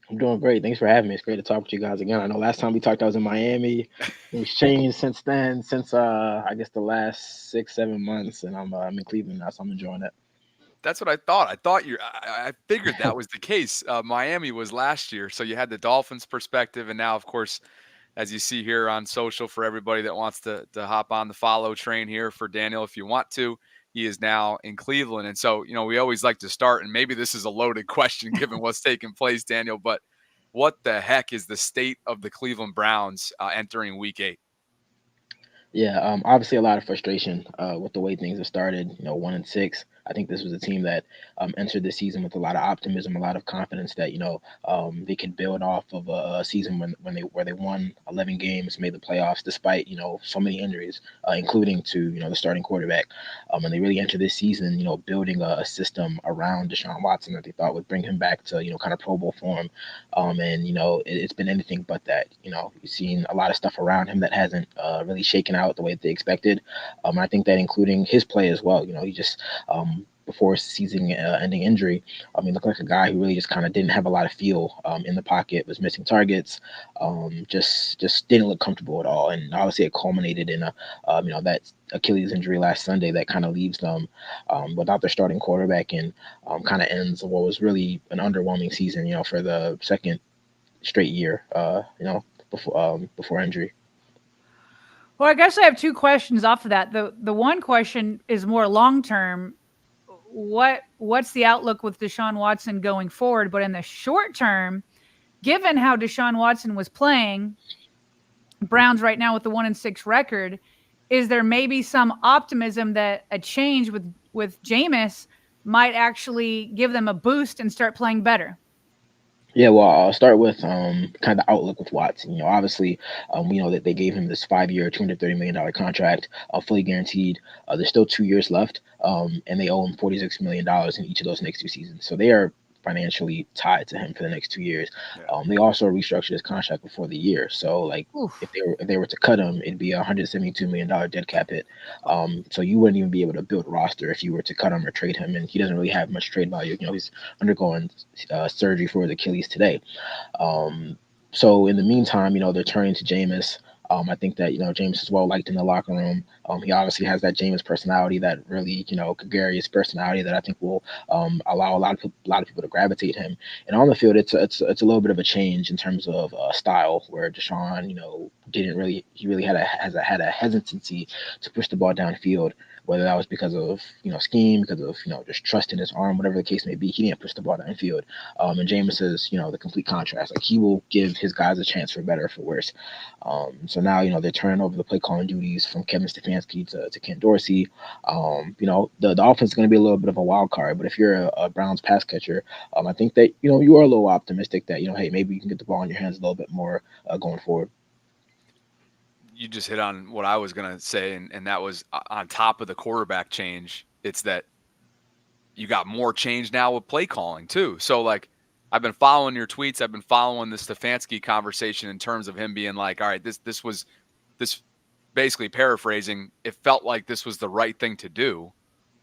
I'm doing great. Thanks for having me. It's great to talk with you guys again. I know last time we talked, I was in Miami. It's changed since then, since I guess the last 6-7 months, and I'm in Cleveland now, so I'm enjoying it. That's what I thought. I figured that was the case. Miami was last year, so you had the Dolphins perspective, and now, of course, as you see here on social, for everybody that wants to hop on the follow train here for Daniel, if you want to, he is now in Cleveland. And so, we always like to start, and maybe this is a loaded question given what's taking place, Daniel, but what the heck is the state of the Cleveland Browns entering Week 8? Yeah, obviously a lot of frustration with the way things have started. 1-6. I think this was a team that entered the season with a lot of optimism, a lot of confidence that they could build off of a season where they won 11 games, made the playoffs despite so many injuries, including to the starting quarterback. And they really entered this season building a system around Deshaun Watson that they thought would bring him back to kind of Pro Bowl form. And it's been anything but that. You've seen a lot of stuff around him that hasn't really shaken out the way that they expected. I think that including his play as well. He just before season-ending injury, he looked like a guy who really just kind of didn't have a lot of feel in the pocket, was missing targets, just didn't look comfortable at all. And obviously it culminated in that Achilles injury last Sunday that kind of leaves them without their starting quarterback and kind of ends what was really an underwhelming season, for the second straight year, before injury. Well, I guess I have two questions off of that. The one question is more long-term. What's the outlook with Deshaun Watson going forward? But in the short term, given how Deshaun Watson was playing, Browns right now with the 1-6 record, is there maybe some optimism that a change with Jameis might actually give them a boost and start playing better? Yeah, well, I'll start with kind of the outlook with Watson. Obviously, we know that they gave him this 5-year, $230 million contract, fully guaranteed. There's still 2 years left, and they owe him $46 million in each of those next 2 seasons. So they are financially tied to him for the next 2 years. Yeah. They also restructured his contract before the year. So, if they were to cut him, it'd be a $172 million dead cap hit. So you wouldn't even be able to build a roster if you were to cut him or trade him. And he doesn't really have much trade value. He's undergoing surgery for his Achilles today. So in the meantime, they're turning to Jameis. I think that, Jameis is well liked in the locker room. He obviously has that Jameis personality, that really, gregarious personality that I think will allow a lot of people to gravitate him. And on the field, it's a little bit of a change in terms of style, where Deshaun, he really had a hesitancy to push the ball downfield. whether that was because of scheme, because of just trust in his arm, whatever the case may be. He didn't push the ball downfield. And Jameis is the complete contrast. Like, he will give his guys a chance for better or for worse. So now they're turning over the play calling duties from Kevin Stefanski to Ken Dorsey. The offense is going to be a little bit of a wild card, but if you're a Browns pass catcher, I think that you are a little optimistic that hey, maybe you can get the ball in your hands a little bit more going forward. You just hit on what I was going to say, and that was on top of the quarterback change. It's that you got more change now with play calling too. So, like, I've been following your tweets. I've been following the Stefanski conversation in terms of him being like, all right, this basically paraphrasing, it felt like this was the right thing to do.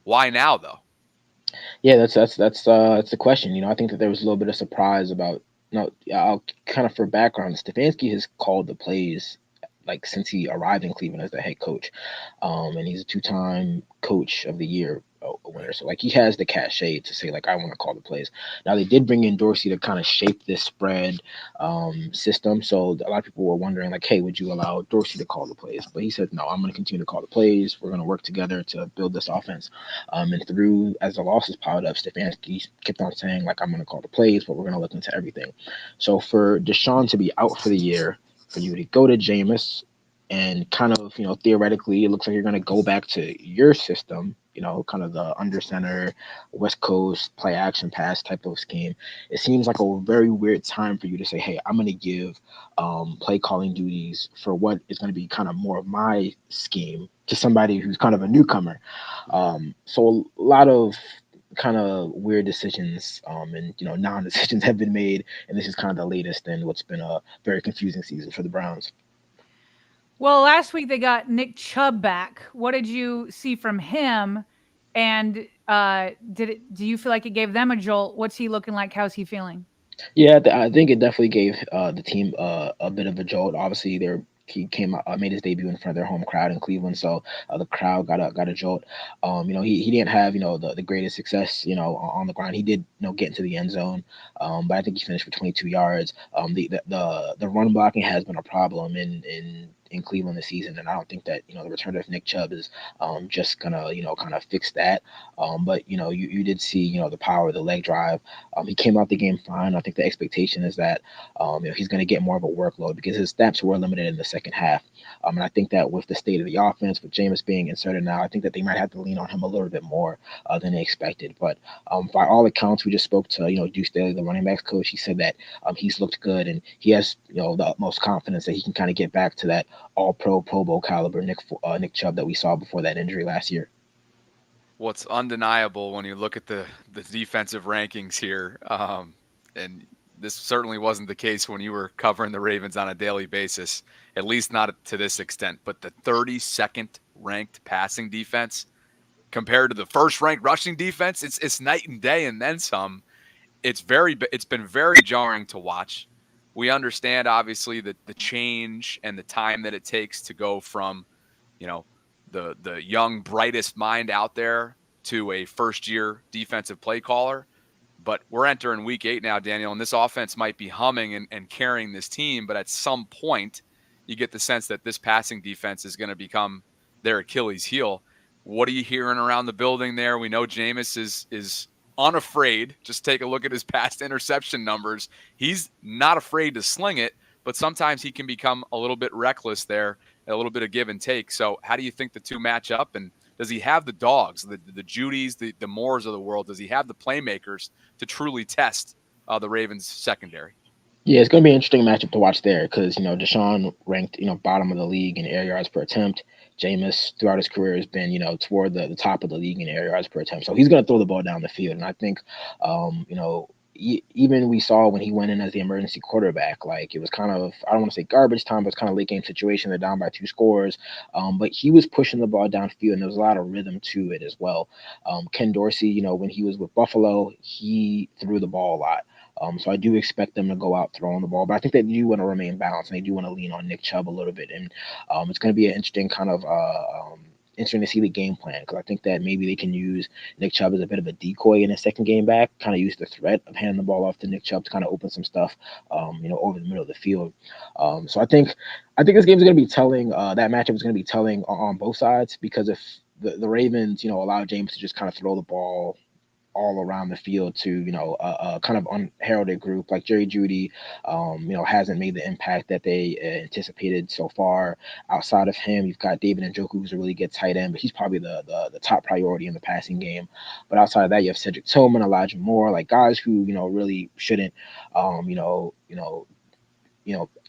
Why now, though? Yeah, that's the question. I think that there was a little bit of surprise about. I'll kind of, for background, Stefanski has called the plays like since he arrived in Cleveland as the head coach, and he's a 2-time Coach of the Year winner. So, like, he has the cachet to say, like, I want to call the plays. Now, they did bring in Dorsey to kind of shape this spread system. So a lot of people were wondering, like, hey, would you allow Dorsey to call the plays? But he said, no, I'm going to continue to call the plays. We're going to work together to build this offense. And as the losses piled up, Stefanski kept on saying, like, I'm going to call the plays, but we're going to look into everything. So for Deshaun to be out for the year, for you to go to Jameis, and kind of, theoretically, it looks like you're going to go back to your system, kind of the under center, West Coast play action pass type of scheme. It seems like a very weird time for you to say, hey, I'm going to give play calling duties for what is going to be kind of more of my scheme to somebody who's kind of a newcomer. So a lot of kind of weird decisions and non-decisions have been made, and this is kind of the latest in what's been a very confusing season for the Browns. Well, last week they got Nick Chubb back. What did you see from him? And do you feel like it gave them a jolt? What's he looking like? How's he feeling? Yeah, I think it definitely gave the team a bit of a jolt. Obviously, he came out, made his debut in front of their home crowd in Cleveland, so the crowd got a jolt. He didn't have the greatest success on the ground. He did get into the end zone, but I think he finished for 22 yards. The run blocking has been a problem in Cleveland this season, and I don't think that the return of Nick Chubb is just gonna kind of fix that. But you did see the power of the leg drive. He came out the game fine. I think the expectation is that he's going to get more of a workload because his snaps were limited in the second half. And I think that with the state of the offense, with Jameis being inserted now, I think that they might have to lean on him a little bit more than they expected. But by all accounts, we just spoke to Deuce Staley, the running backs coach. He said that he's looked good and he has the utmost confidence that he can kind of get back to that All-Pro, Pro Bowl caliber Nick Chubb that we saw before that injury last year. What's undeniable when you look at the defensive rankings here, and this certainly wasn't the case when you were covering the Ravens on a daily basis, at least not to this extent, but the 32nd ranked passing defense compared to the first ranked rushing defense, it's night and day and then some. It's been very jarring to watch. We understand obviously the change and the time that it takes to go from, the young brightest mind out there to a first-year defensive play caller. But we're entering week 8 now, Daniel, and this offense might be humming and carrying this team. But at some point, you get the sense that this passing defense is going to become their Achilles heel. What are you hearing around the building there? We know Jameis is unafraid. Just take a look at his past interception numbers. He's not afraid to sling it, but sometimes he can become a little bit reckless there, a little bit of give and take. So how do you think the two match up? And does he have the dogs, the Judys, the Moores of the world? Does he have the playmakers to truly test the Ravens secondary? Yeah, it's going to be an interesting matchup to watch there because, Deshaun ranked, bottom of the league in air yards per attempt. Jameis, throughout his career, has been, toward the top of the league in air yards per attempt. So he's going to throw the ball down the field. And I think, even we saw when he went in as the emergency quarterback, like it was kind of, I don't want to say garbage time, but it's kind of late game situation. They're down by 2 scores. But he was pushing the ball downfield, and there was a lot of rhythm to it as well. Ken Dorsey, when he was with Buffalo, he threw the ball a lot. So I do expect them to go out throwing the ball, but I think they do want to remain balanced, and they do want to lean on Nick Chubb a little bit. And it's going to be an interesting kind of interesting to see the game plan because I think that maybe they can use Nick Chubb as a bit of a decoy in the second game back, kind of use the threat of handing the ball off to Nick Chubb to kind of open some stuff, over the middle of the field. So I think this game is going to be telling. That matchup is going to be telling on both sides because if the Ravens, allow James to just kind of throw the ball all around the field to, kind of unheralded group like Jerry Jeudy, hasn't made the impact that they anticipated so far. Outside of him, you've got David Njoku, who's a really good tight end, but he's probably the top priority in the passing game. But outside of that, you have Cedric Tillman, Elijah Moore, like guys who, really shouldn't,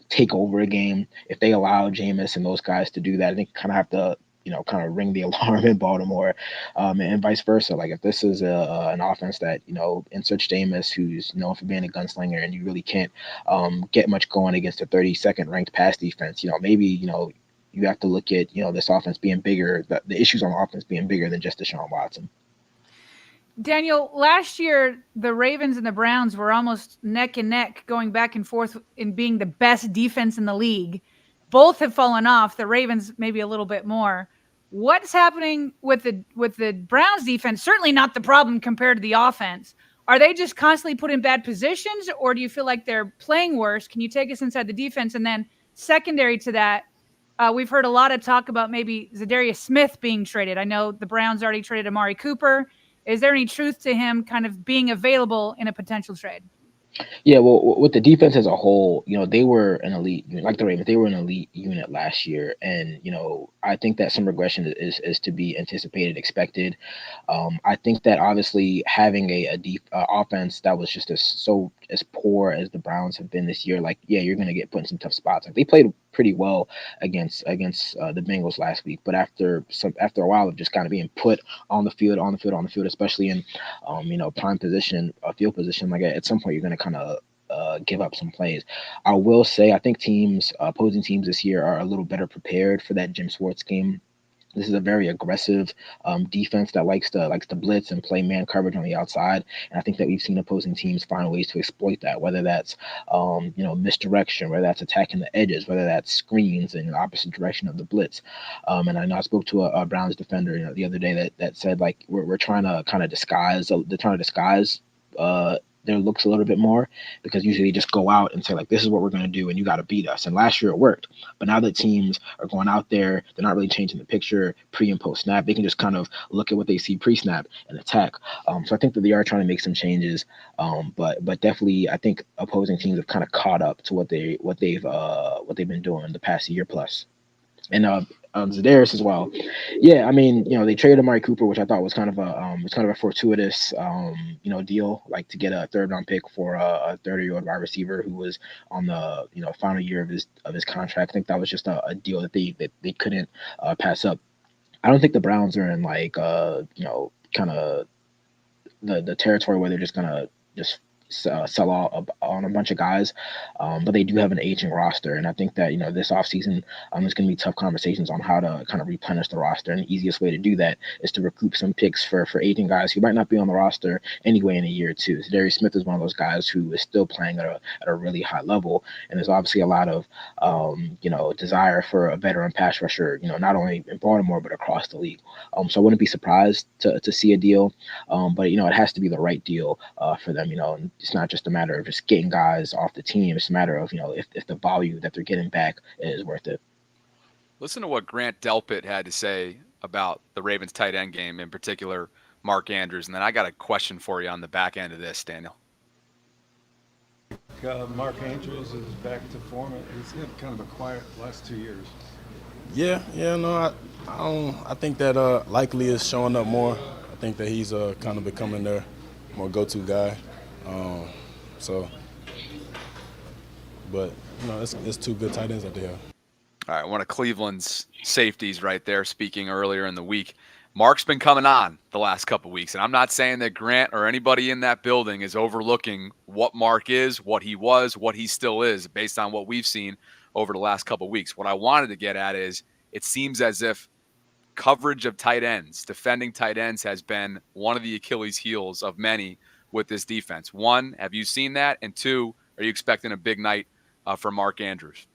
take over a game. If they allow Jameis and those guys to do that, I think kind of have to, kind of ring the alarm in Baltimore, and vice versa. Like if this is an offense that, inserts Jameis, who's known for being a gunslinger, and you really can't get much going against a 32nd ranked pass defense, maybe, you have to look at, this offense being bigger, the issues on the offense being bigger than just Deshaun Watson. Daniel, last year, the Ravens and the Browns were almost neck and neck, going back and forth in being the best defense in the league. Both have fallen off. The Ravens maybe a little bit more. What's happening with the Browns defense? Certainly not the problem compared to the offense. Are they just constantly put in bad positions, or do you feel like they're playing worse? Can you take us inside the defense? And then secondary to that, we've heard a lot of talk about maybe Zadarius Smith being traded. I know the Browns already traded Amari Cooper. Is there any truth to him kind of being available in a potential trade? Yeah, well, with the defense as a whole, they were an elite, like the Ravens, they were an elite unit last year. And, I think that some regression is to be anticipated, expected. I think that obviously having a deep offense that was just as poor as the Browns have been this year, like, yeah, you're going to get put in some tough spots. Like they played pretty well against the Bengals last week, but after a while of just kind of being put on the field, especially in prime position, field position, like at some point you're going to kind of give up some plays. I will say I think opposing teams this year are a little better prepared for that Jim Schwartz game. This is a very aggressive defense that likes to blitz and play man coverage on the outside, and I think that we've seen opposing teams find ways to exploit that. Whether that's misdirection, whether that's attacking the edges, whether that's screens in the opposite direction of the blitz. And I know I spoke to a Browns defender the other day that said like we're trying to kind of disguise. They're trying to disguise their looks a little bit more, because usually they just go out and say like, this is what we're going to do and you got to beat us. And last year it worked, but now that teams are going out there, they're not really changing the picture pre and post snap. They can just kind of look at what they see pre snap and attack. So I think that they are trying to make some changes. But definitely I think opposing teams have kind of caught up to what they've been doing the past year plus. And Zadarius as well. Yeah, I mean, they traded Amari Cooper, which I thought was kind of a fortuitous, deal, like to get a third round pick for a 30-year-old wide receiver who was on the final year of his contract. I think that was just a deal that they couldn't pass up. I don't think the Browns are in like kind of the territory where they're just gonna just sell out on a bunch of guys, but they do have an aging roster, and I think that this offseason there's going to be tough conversations on how to kind of replenish the roster, and the easiest way to do that is to recoup some picks for aging guys who might not be on the roster anyway in a year or two. So Darius Smith is one of those guys who is still playing at a really high level, and there's obviously a lot of desire for a veteran pass rusher, not only in Baltimore but across the league. So I wouldn't be surprised to see a deal, but it has to be the right deal for them. And it's not just a matter of just getting guys off the team. It's a matter of, if the value that they're getting back is worth it. Listen to what Grant Delpit had to say about the Ravens tight end game, in particular, Mark Andrews. And then I got a question for you on the back end of this, Daniel. Mark Andrews is back to form. He's had kind of a quiet last 2 years. Yeah, no, I think that Likely is showing up more. I think that he's kind of becoming their more go-to guy. But it's two good tight ends that they have. All right, one of Cleveland's safeties right there, speaking earlier in the week. Mark's been coming on the last couple of weeks, and I'm not saying that Grant or anybody in that building is overlooking what Mark is, what he was, what he still is, based on what we've seen over the last couple of weeks. What I wanted to get at is it seems as if coverage of tight ends, defending tight ends, has been one of the Achilles heels of many with this defense. One, have you seen that? And two, are you expecting a big night for Mark Andrews?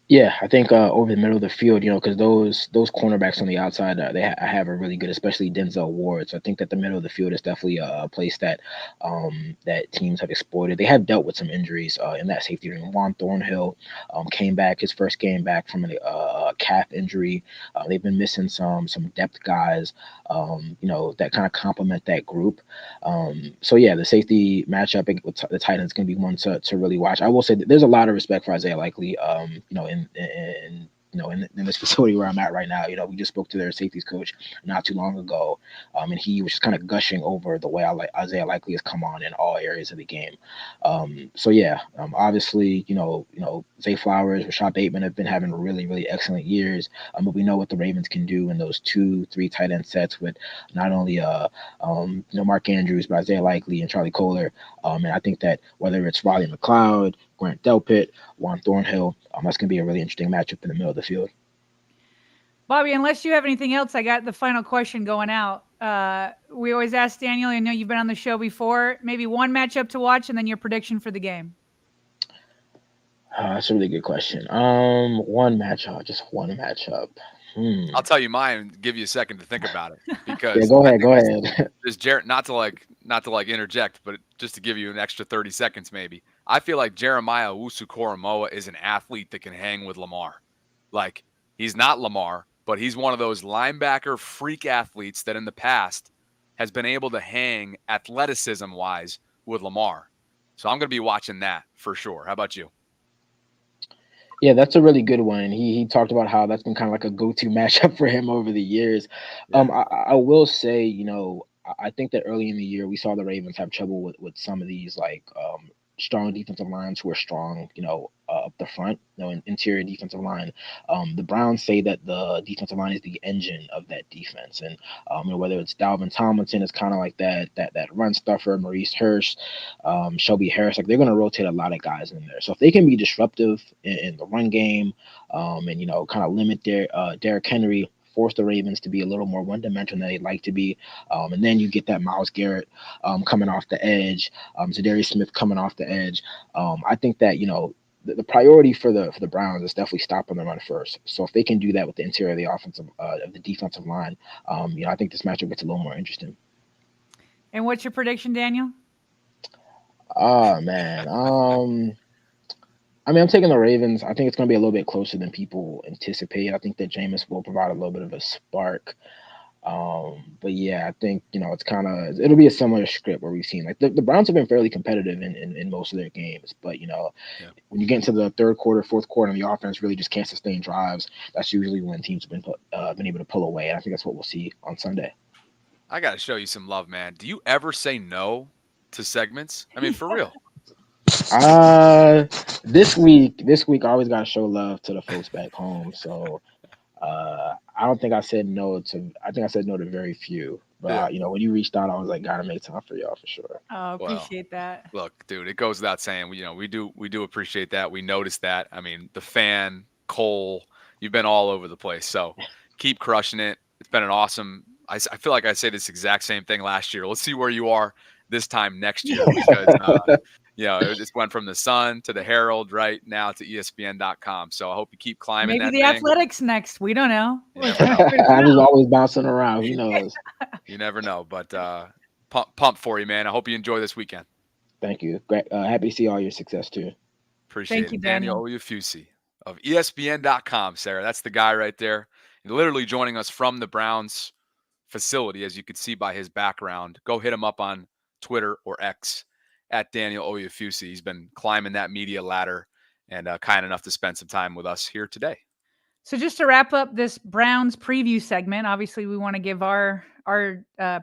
Yeah, I think over the middle of the field, because those cornerbacks on the outside, they have a really good, especially Denzel Ward. So I think that the middle of the field is definitely a place that that teams have exploited. They have dealt with some injuries in that safety room. Juan Thornhill came back his first game back from a calf injury. They've been missing some depth guys, that kind of complement that group. So yeah, the safety matchup with the Titans is going to be one to really watch. I will say that there's a lot of respect for Isaiah Likely, in this facility where I'm at right now. We just spoke to their safeties coach not too long ago, and he was just kind of gushing over the way Isaiah Likely has come on in all areas of the game. So yeah, obviously, Zay Flowers, Rashad Bateman have been having really, really excellent years. But we know what the Ravens can do in those 2-3 tight end sets with not only Mark Andrews, but Isaiah Likely and Charlie Kohler. And I think that whether it's Riley McLeod, Grant Delpit, Juan Thornhill, that's going to be a really interesting matchup in the middle of the field. Bobby, unless you have anything else, I got the final question going out. We always ask Daniel, I know you've been on the show before, maybe one matchup to watch and then your prediction for the game. That's a really good question. One matchup. I'll tell you mine. Give you a second to think about it, because go ahead. There's Jared, not to interject, but just to give you an extra 30 seconds, maybe. I feel like Jeremiah Owusu-Koramoah is an athlete that can hang with Lamar. Like, he's not Lamar, but he's one of those linebacker freak athletes that in the past has been able to hang athleticism-wise with Lamar. So I'm going to be watching that for sure. How about you? Yeah, that's a really good one. He talked about how that's been kind of like a go-to matchup for him over the years. Yeah. I will say, I think that early in the year we saw the Ravens have trouble with some of these strong defensive lines who are strong, up the front, interior defensive line. The Browns say that the defensive line is the engine of that defense, and whether it's Dalvin Tomlinson is kind of like that run stuffer, Maurice Hurst, Shelby Harris, like they're going to rotate a lot of guys in there. So if they can be disruptive in the run game, and kind of limit their Derrick Henry, force the Ravens to be a little more one-dimensional than they'd like to be. And then you get that Myles Garrett coming off the edge, Zadarius Smith coming off the edge. I think that, the priority for the Browns is definitely stopping the run first. So if they can do that with the interior of the defensive line, I think this matchup gets a little more interesting. And what's your prediction, Daniel? Oh, man. I'm taking the Ravens. I think it's going to be a little bit closer than people anticipate. I think that Jameis will provide a little bit of a spark. But yeah, I think, it'll be a similar script where we've seen the Browns have been fairly competitive in most of their games. But, when you get into the third quarter, fourth quarter, and the offense really just can't sustain drives, that's usually when teams have been able to pull away. And I think that's what we'll see on Sunday. I got to show you some love, man. Do you ever say no to segments? I mean, for real. This week I always gotta show love to the folks back home. So I don't think I said no to. I think I said no to very few. But when you reached out, I was like, gotta make time for y'all for sure. Oh, appreciate that. Look, dude, it goes without saying. We do appreciate that. We noticed that. I mean, the fan, Cole, you've been all over the place. So keep crushing it. It's been an awesome. I feel like I say this exact same thing last year. Let's see where you are this time next year, because it just went from the Sun to the Herald, right now to ESPN.com. So I hope you keep climbing. Maybe that the thing. Athletics next. We don't know. I'm just always bouncing around. Who knows? You never know. But pump for you, man. I hope you enjoy this weekend. Thank you. Great. Happy to see all your success too. Appreciate it. Daniel Oyefusi of ESPN.com, Sarah. That's the guy right there. Literally joining us from the Browns facility, as you could see by his background. Go hit him up on Twitter or X at Daniel Oyefusi. He's been climbing that media ladder and kind enough to spend some time with us here today. So just to wrap up this Browns preview segment, obviously we want to give our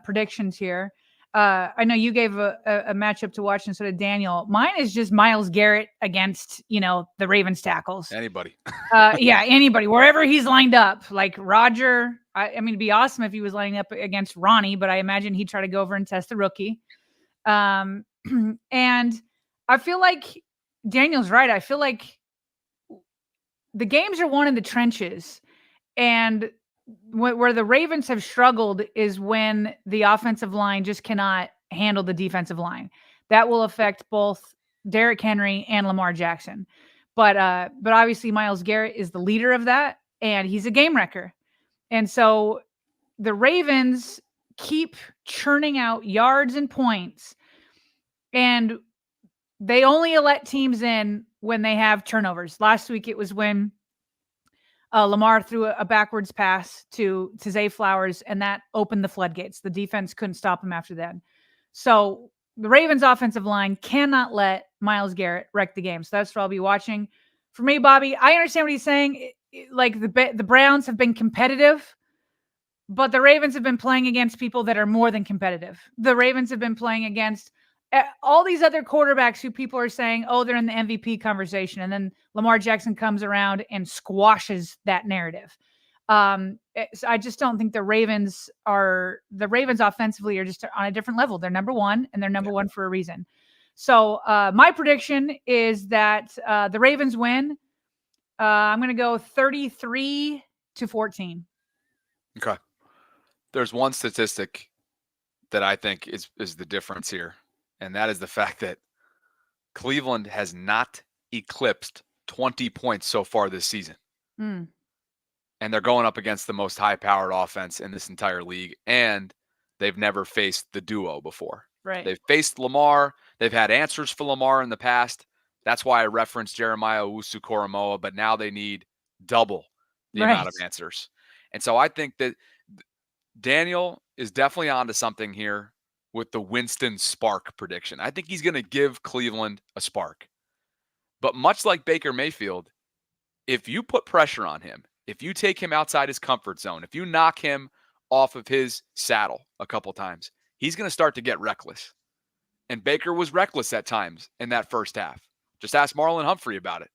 predictions here. I know you gave a matchup to watch instead of Daniel. Mine is just Myles Garrett against, the Ravens tackles. Anybody. Anybody, wherever he's lined up. Like Roger, I mean, it'd be awesome if he was lining up against Ronnie, but I imagine he'd try to go over and test the rookie. And I feel like Daniel's right. I feel like the games are won in the trenches, and where the Ravens have struggled is when the offensive line just cannot handle the defensive line. That will affect both Derrick Henry and Lamar Jackson. But obviously Myles Garrett is the leader of that, and he's a game wrecker. And so the Ravens keep churning out yards and points, and they only let teams in when they have turnovers. Last week it was when Lamar threw a backwards pass to Zay Flowers, and that opened the floodgates. The defense couldn't stop him after that. So the Ravens offensive line cannot let Myles Garrett wreck the game. So that's what I'll be watching. For me, Bobby, I understand what he's saying. Like the Browns have been competitive, but the Ravens have been playing against people that are more than competitive. The Ravens have been playing against all these other quarterbacks who people are saying, oh, they're in the MVP conversation. And then Lamar Jackson comes around and squashes that narrative. So I just don't think the Ravens offensively are just on a different level. They're number one, and they're number one for a reason. So my prediction is that the Ravens win. I'm going to go 33-14. Okay. There's one statistic that I think is the difference here, and that is the fact that Cleveland has not eclipsed 20 points so far this season. Mm. And they're going up against the most high-powered offense in this entire league, and they've never faced the duo before. Right. They've faced Lamar. They've had answers for Lamar in the past. That's why I referenced Jeremiah Owusu-Koramoah, but now they need double the amount of answers. And so I think that Daniel is definitely onto something here with the Winston spark prediction. I think he's going to give Cleveland a spark. But much like Baker Mayfield, if you put pressure on him, if you take him outside his comfort zone, if you knock him off of his saddle a couple times, he's going to start to get reckless. And Baker was reckless at times in that first half. Just ask Marlon Humphrey about it.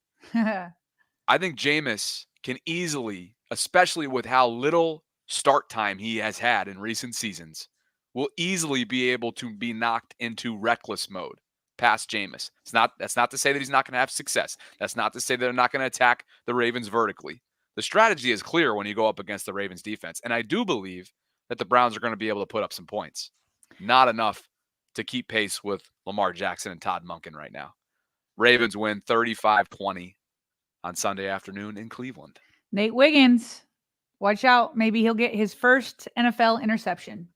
I think Jameis can easily, especially with how little start time he has had in recent seasons, will easily be able to be knocked into reckless mode past Jameis. That's not to say that he's not going to have success. That's not to say that they're not going to attack the Ravens vertically. The strategy is clear when you go up against the Ravens defense. And I do believe that the Browns are going to be able to put up some points. Not enough to keep pace with Lamar Jackson and Todd Monken right now. Ravens win 35-20 on Sunday afternoon in Cleveland. Nate Wiggins, watch out. Maybe he'll get his first NFL interception.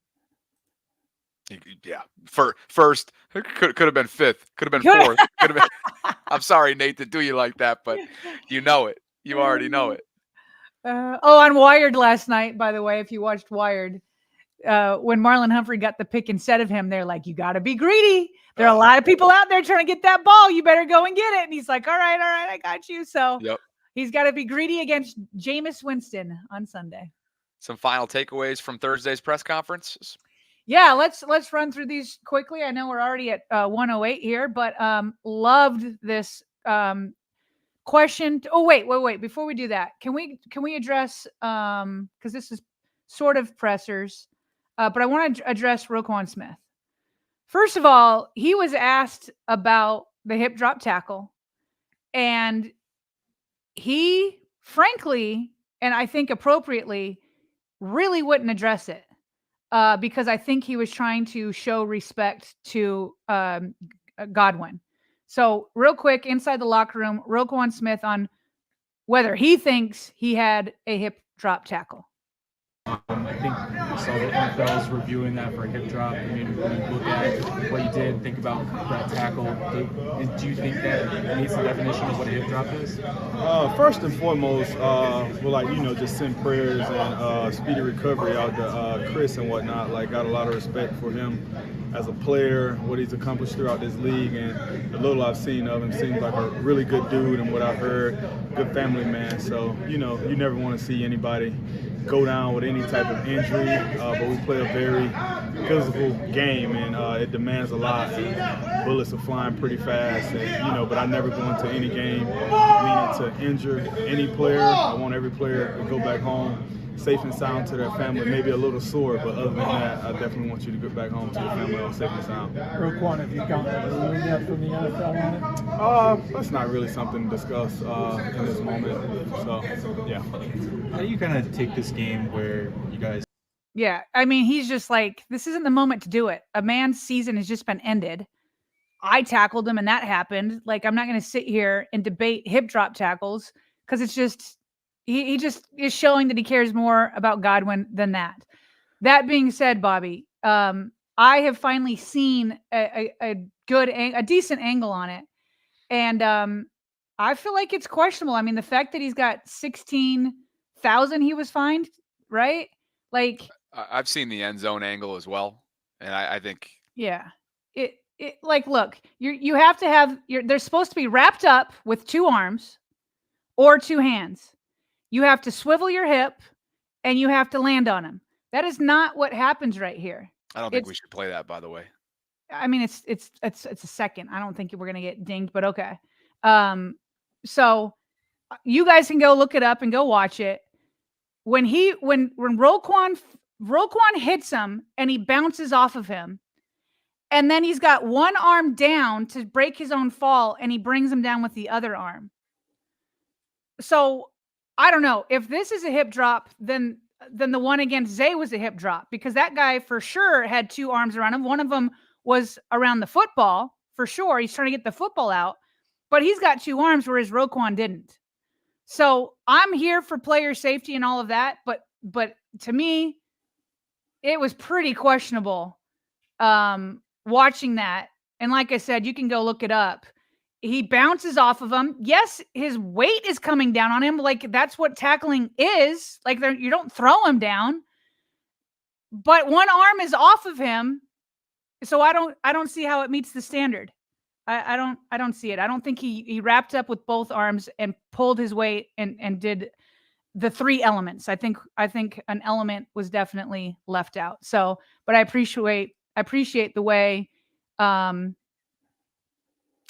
Yeah. First, could have been fifth. Could have been fourth. Could have been. I'm sorry, Nate, to do you like that, but you know it. You already know it. On Wired last night, by the way, if you watched Wired, when Marlon Humphrey got the pick instead of him, they're like, you got to be greedy. There are a lot of people out there trying to get that ball. You better go and get it. And he's like, all right, I got you. So he's got to be greedy against Jameis Winston on Sunday. Some final takeaways from Thursday's press conference. Yeah, let's run through these quickly. I know we're already at 108 here, but loved this question. Oh, wait. Before we do that, can we address, because this is sort of pressers, but I want to address Roquan Smith. First of all, he was asked about the hip drop tackle, and he, frankly, and I think appropriately, really wouldn't address it because I think he was trying to show respect to Godwin. So real quick, inside the locker room, Roquan Smith on whether he thinks he had a hip drop tackle. I think we saw the NFL's reviewing that for a hip drop. I mean, when you look at what you did, think about that tackle, do you think that meets the definition of what a hip drop is? First and foremost, we'll just send prayers and speedy recovery out to Chris and whatnot. Like, got a lot of respect for him as a player, what he's accomplished throughout this league, and the little I've seen of him, seems like a really good dude, and what I've heard, good family man. So, you never want to see anybody go down with any type of injury, but we play a very physical game, and it demands a lot. Bullets are flying pretty fast, and, but I never go into any game meaning to injure any player. I want every player to go back home safe and sound to their family, maybe a little sore, but other than that, I definitely want you to get back home to your family all safe and sound. Roquan, have you gotten a ruling yet from the NFL on it? That's not really something to discuss in this moment, so, yeah. How do you kind of take this game where you guys... Yeah, I mean, he's just like, this isn't the moment to do it. A man's season has just been ended. I tackled him and that happened. Like, I'm not going to sit here and debate hip drop tackles because it's just... He just is showing that he cares more about Godwin than that. That being said, Bobby, I have finally seen a decent angle on it. And I feel like it's questionable. I mean, the fact that he's got 16 $100,000 he was fined, right? Like, I've seen the end zone angle as well, and I think yeah, it like, look, you have to have they're supposed to be wrapped up with 2 arms or 2 hands. You have to swivel your hip and you have to land on him. That is not what happens right here. I don't think we should play that, by the way. I mean, it's a second. I don't think we're gonna get dinged, but okay. So you guys can go look it up and go watch it. When Roquan hits him and he bounces off of him, and then he's got one arm down to break his own fall, and he brings him down with the other arm. So I don't know if this is a hip drop, then the one against Zay was a hip drop, because that guy for sure had 2 arms around him. One of them was around the football for sure. He's trying to get the football out, but he's got 2 arms, whereas Roquan didn't. So I'm here for player safety and all of that, but to me, it was pretty questionable watching that. And like I said, you can go look it up. He bounces off of him. Yes, his weight is coming down on him. Like, that's what tackling is. Like, you don't throw him down, but one arm is off of him. So I don't see how it meets the standard. I don't see it. I don't think he wrapped up with both arms and pulled his weight and did the 3 elements. I think an element was definitely left out. So, but I appreciate the way.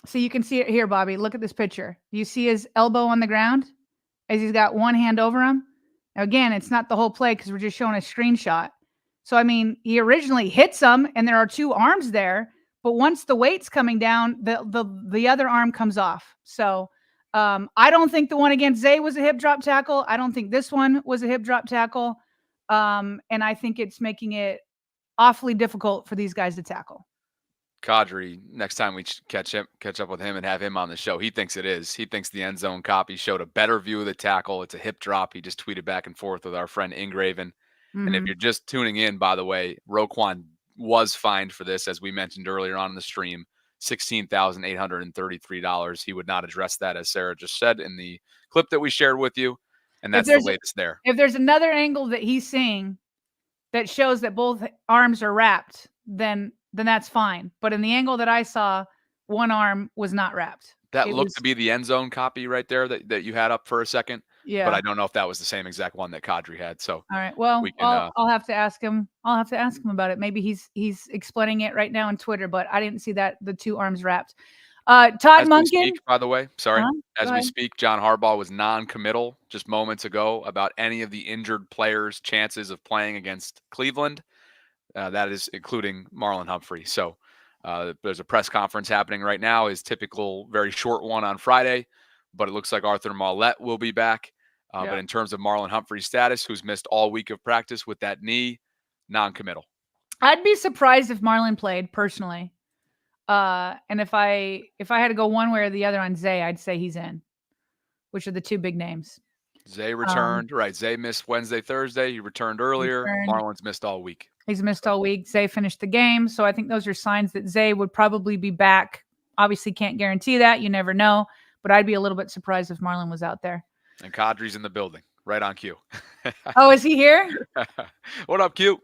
So you can see it here, Bobby. Look at this picture. Do you see his elbow on the ground as he's got one hand over him? Now, again, it's not the whole play because we're just showing a screenshot. So, I mean, he originally hits him and there are 2 arms there, but once the weight's coming down, the other arm comes off. So I don't think the one against Zay was a hip drop tackle. I don't think this one was a hip drop tackle. And I think it's making it awfully difficult for these guys to tackle. Kadri, next time we catch up with him and have him on the show, he thinks it is. He thinks the end zone copy showed a better view of the tackle. It's a hip drop. He just tweeted back and forth with our friend Ingraven. And if you're just tuning in, by the way, Roquan was fined for this, as we mentioned earlier on in the stream, $16,833. He would not address that, as Sarah just said in the clip that we shared with you. And that's the latest there. If there's another angle that he's seeing that shows that both arms are wrapped, then that's fine. But in the angle that I saw, one arm was not wrapped. That looked to be the end zone copy right there that you had up for a second. Yeah. But I don't know if that was the same exact one that Kadri had. So all right. Well, I'll have to ask him. I'll have to ask him about it. Maybe he's explaining it right now on Twitter, but I didn't see that the 2 arms wrapped. Todd Monken. By the way, sorry. As we speak, John Harbaugh was non-committal just moments ago about any of the injured players' chances of playing against Cleveland. That is including Marlon Humphrey. So there's a press conference happening right now, his typical very short one on Friday, but it looks like Arthur Maulet will be back. But in terms of Marlon Humphrey's status, who's missed all week of practice with that knee, non-committal. I'd be surprised if Marlon played personally. And if I had to go one way or the other on Zay, I'd say he's in, which are the 2 big names. Zay returned, right? Zay missed Wednesday, Thursday. He returned earlier. Marlon's missed all week. He's missed all week. Zay finished the game. So I think those are signs that Zay would probably be back. Obviously can't guarantee that. You never know. But I'd be a little bit surprised if Marlon was out there. And Kadri's in the building, right on cue. Oh, is he here? What up, Q?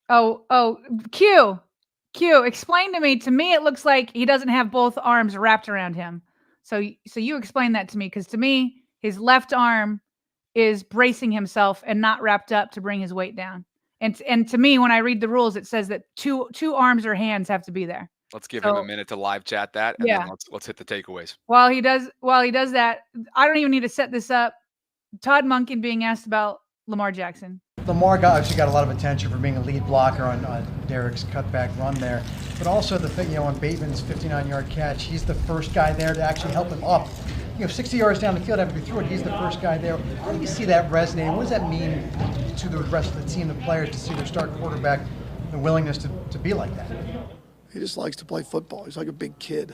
Oh, Q. Explain to me. To me, it looks like he doesn't have both arms wrapped around him. So you explain that to me, because to me, his left arm is bracing himself and not wrapped up to bring his weight down. And to me, when I read the rules, it says that two arms or hands have to be there. Let's give him a minute to live chat that, and then let's hit the takeaways. While he does that, I don't even need to set this up. Todd Monken being asked about Lamar Jackson. Lamar actually got a lot of attention for being a lead blocker on Derrick's cutback run there, but also the thing, on Bateman's 59-yard catch, he's the first guy there to actually help him up. 60 yards down the field after he threw it, he's the first guy there. How do you see that resonating? What does that mean to the rest of the team, the players, to see their star quarterback, the willingness to be like that? He just likes to play football. He's like a big kid.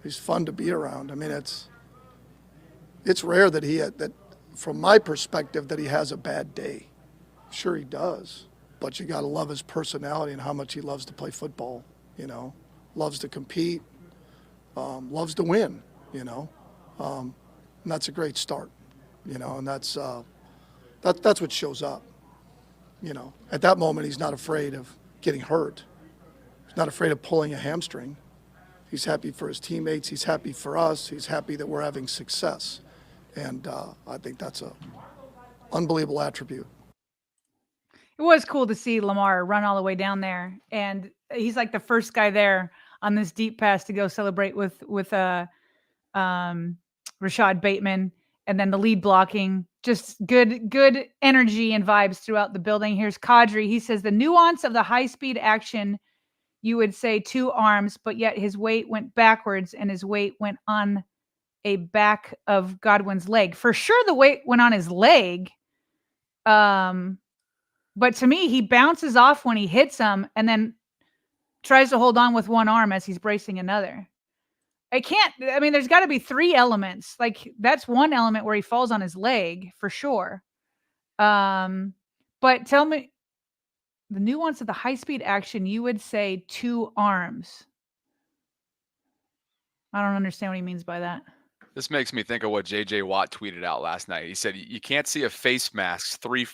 He's fun to be around. I mean, it's rare that from my perspective, that he has a bad day. Sure he does, but you got to love his personality and how much he loves to play football. Loves to compete, loves to win. And that's a great start. you know, and that's what shows up. You know, at that moment, he's not afraid of getting hurt. He's not afraid of pulling a hamstring. He's happy for his teammates. He's happy for us. He's happy that we're having success. And I think that's a unbelievable attribute. It was cool to see Lamar run all the way down there, and he's like the first guy there on this deep pass to go celebrate with Rashad Bateman, and then the lead blocking. Just good energy and vibes throughout the building. Here's Kadri. He says the nuance of the high-speed action, you would say 2 arms, but yet his weight went backwards and his weight went on a back of Godwin's leg. For sure the weight went on his leg. But to me, he bounces off when he hits him and then tries to hold on with one arm as he's bracing another. There's got to be 3 elements. Like, that's one element where he falls on his leg for sure. But tell me the nuance of the high-speed action, you would say 2 arms. I don't understand what he means by that. This makes me think of what J.J. Watt tweeted out last night. He said, you can't see a face mask 3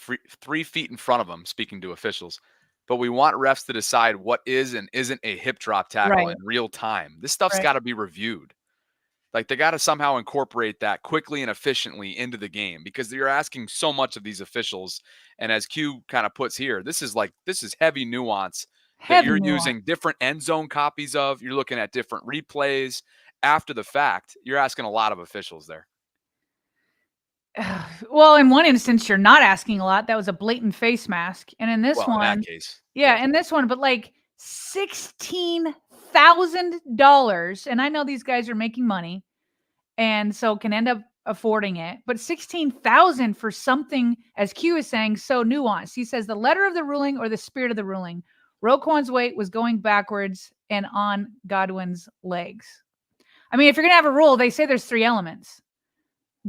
feet in front of him, speaking to officials, but we want refs to decide what is and isn't a hip drop tackle in real time. This stuff's got to be reviewed. Like, they got to somehow incorporate that quickly and efficiently into the game, because you're asking so much of these officials. And as Q kind of puts here, this is heavy nuance that you're using different end zone copies of. You're looking at different replays after the fact. You're asking a lot of officials there. Well, in one instance, you're not asking a lot. That was a blatant face mask. And in this one, in that case, in this one, but like $16,000. And I know these guys are making money and so can end up affording it. But $16,000 for something, as Q is saying, so nuanced. He says the letter of the ruling or the spirit of the ruling. Roquan's weight was going backwards and on Godwin's legs. I mean, if you're going to have a rule, they say there's 3 elements.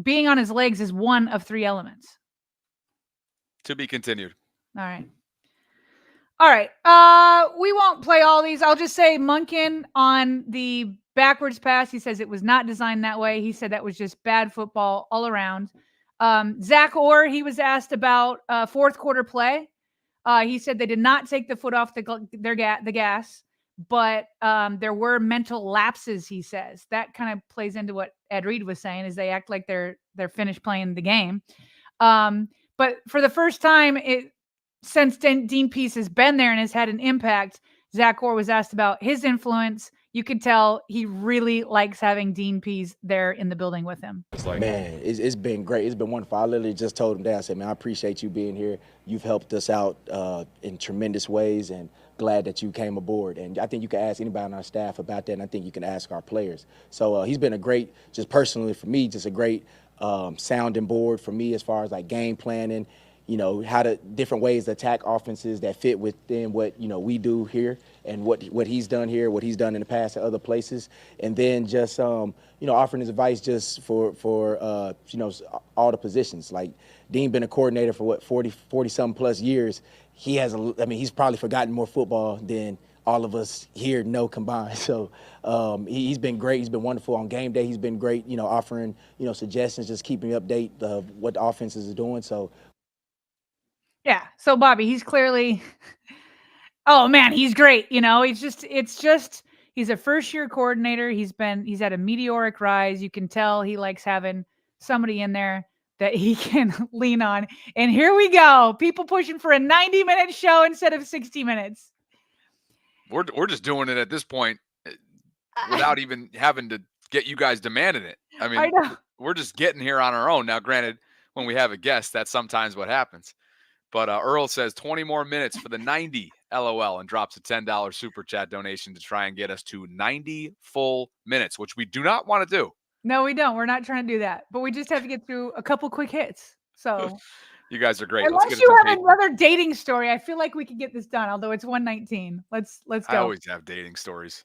Being on his legs is one of 3 elements. To be continued. All right. We won't play all these. I'll just say Monken on the backwards pass. He says it was not designed that way. He said that was just bad football all around. Zach Orr, he was asked about fourth quarter play. He said they did not take the foot off the gas. But there were mental lapses, he says. That kind of plays into what Ed Reed was saying, is they act like they're finished playing the game. But for the first time, since Dean Pease has been there and has had an impact, Zach Orr was asked about his influence. You could tell he really likes having Dean Pease there in the building with him. Man, it's been great. It's been wonderful. I literally just told him that. I said, man, I appreciate you being here. You've helped us out in tremendous ways, and glad that you came aboard. And I think you can ask anybody on our staff about that, and I think you can ask our players. So he's been a great, just personally for me, just a great sounding board for me as far as like game planning, you know, how to different ways to attack offenses that fit within what, you know, we do here and what he's done here, what he's done in the past at other places. And then just, you know, offering his advice just for you know, all the positions. Like Dean been a coordinator for 40 something plus years. He has, he's probably forgotten more football than all of us here know combined. So he's been great. He's been wonderful on game day. He's been great, you know, offering, you know, suggestions, just keeping me update of what the offenses are doing. So. Yeah. So Bobby, he's clearly, oh man, he's great. You know, it's just, he's a first year coordinator. He's had a meteoric rise. You can tell he likes having somebody in there that he can lean on. And here we go. People pushing for a 90-minute show instead of 60 minutes. We're just doing it at this point without even having to get you guys demanding it. I mean, we're just getting here on our own. Now, granted, when we have a guest, that's sometimes what happens. But Earl says 20 more minutes for the 90, LOL, and drops a $10 super chat donation to try and get us to 90 full minutes, which we do not want to do. No, we don't. We're not trying to do that. But we just have to get through a couple quick hits. So you guys are great. Unless you have another dating story, I feel like we could get this done, although it's 1:19. Let's go. I always have dating stories.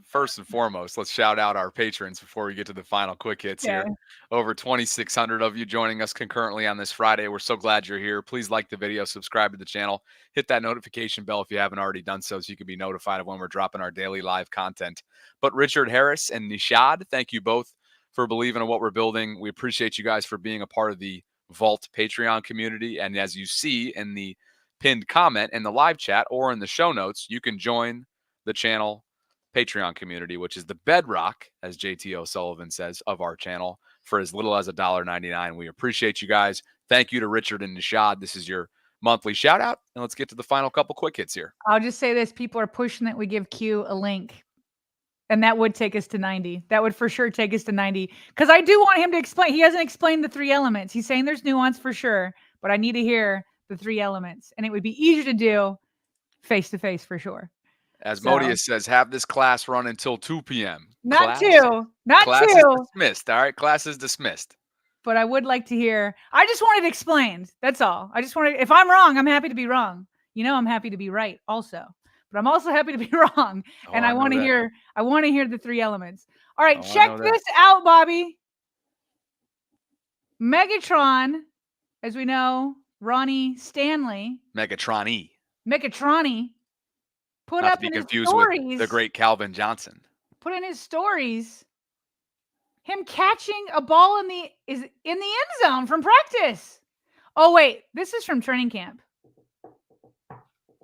First and foremost, let's shout out our patrons before we get to the final quick hits here. Over 2,600 of you joining us concurrently on this Friday. We're so glad you're here. Please like the video, subscribe to the channel, hit that notification bell if you haven't already done so you can be notified of when we're dropping our daily live content. But Richard Harris and Nishad, thank you both for believing in what we're building. We appreciate you guys for being a part of the Vault Patreon community. And as you see in the pinned comment in the live chat or in the show notes, you can join the channel Patreon community, which is the bedrock, as JT O'Sullivan says, of our channel for as little as $1.99. We appreciate you guys. Thank you to Richard and Nishad. This is your monthly shout out. And let's get to the final couple quick hits here. I'll just say this. People are pushing that we give Q a link. And that would take us to 90. That would for sure take us to 90. Because I do want him to explain. He hasn't explained the 3 elements. He's saying there's nuance for sure. But I need to hear the 3 elements. And it would be easier to do face-to-face for sure. As Modius says, have this class run until 2 p.m. Not 2. Not class 2. Is dismissed. All right. Class is dismissed. But I would like to hear. I just wanted it explained. That's all. I just wanted. If I'm wrong, I'm happy to be wrong. You know, I'm happy to be right also. But I'm also happy to be wrong. And I want to hear. I want to hear the 3 elements. All right. Check this out, Bobby. Megatron, as we know, Ronnie Stanley. Megatron-y. Put Not up to be in his confused stories. with the great Calvin Johnson. Put in his stories. Him catching a ball in the end zone from practice. Oh wait, this is from training camp.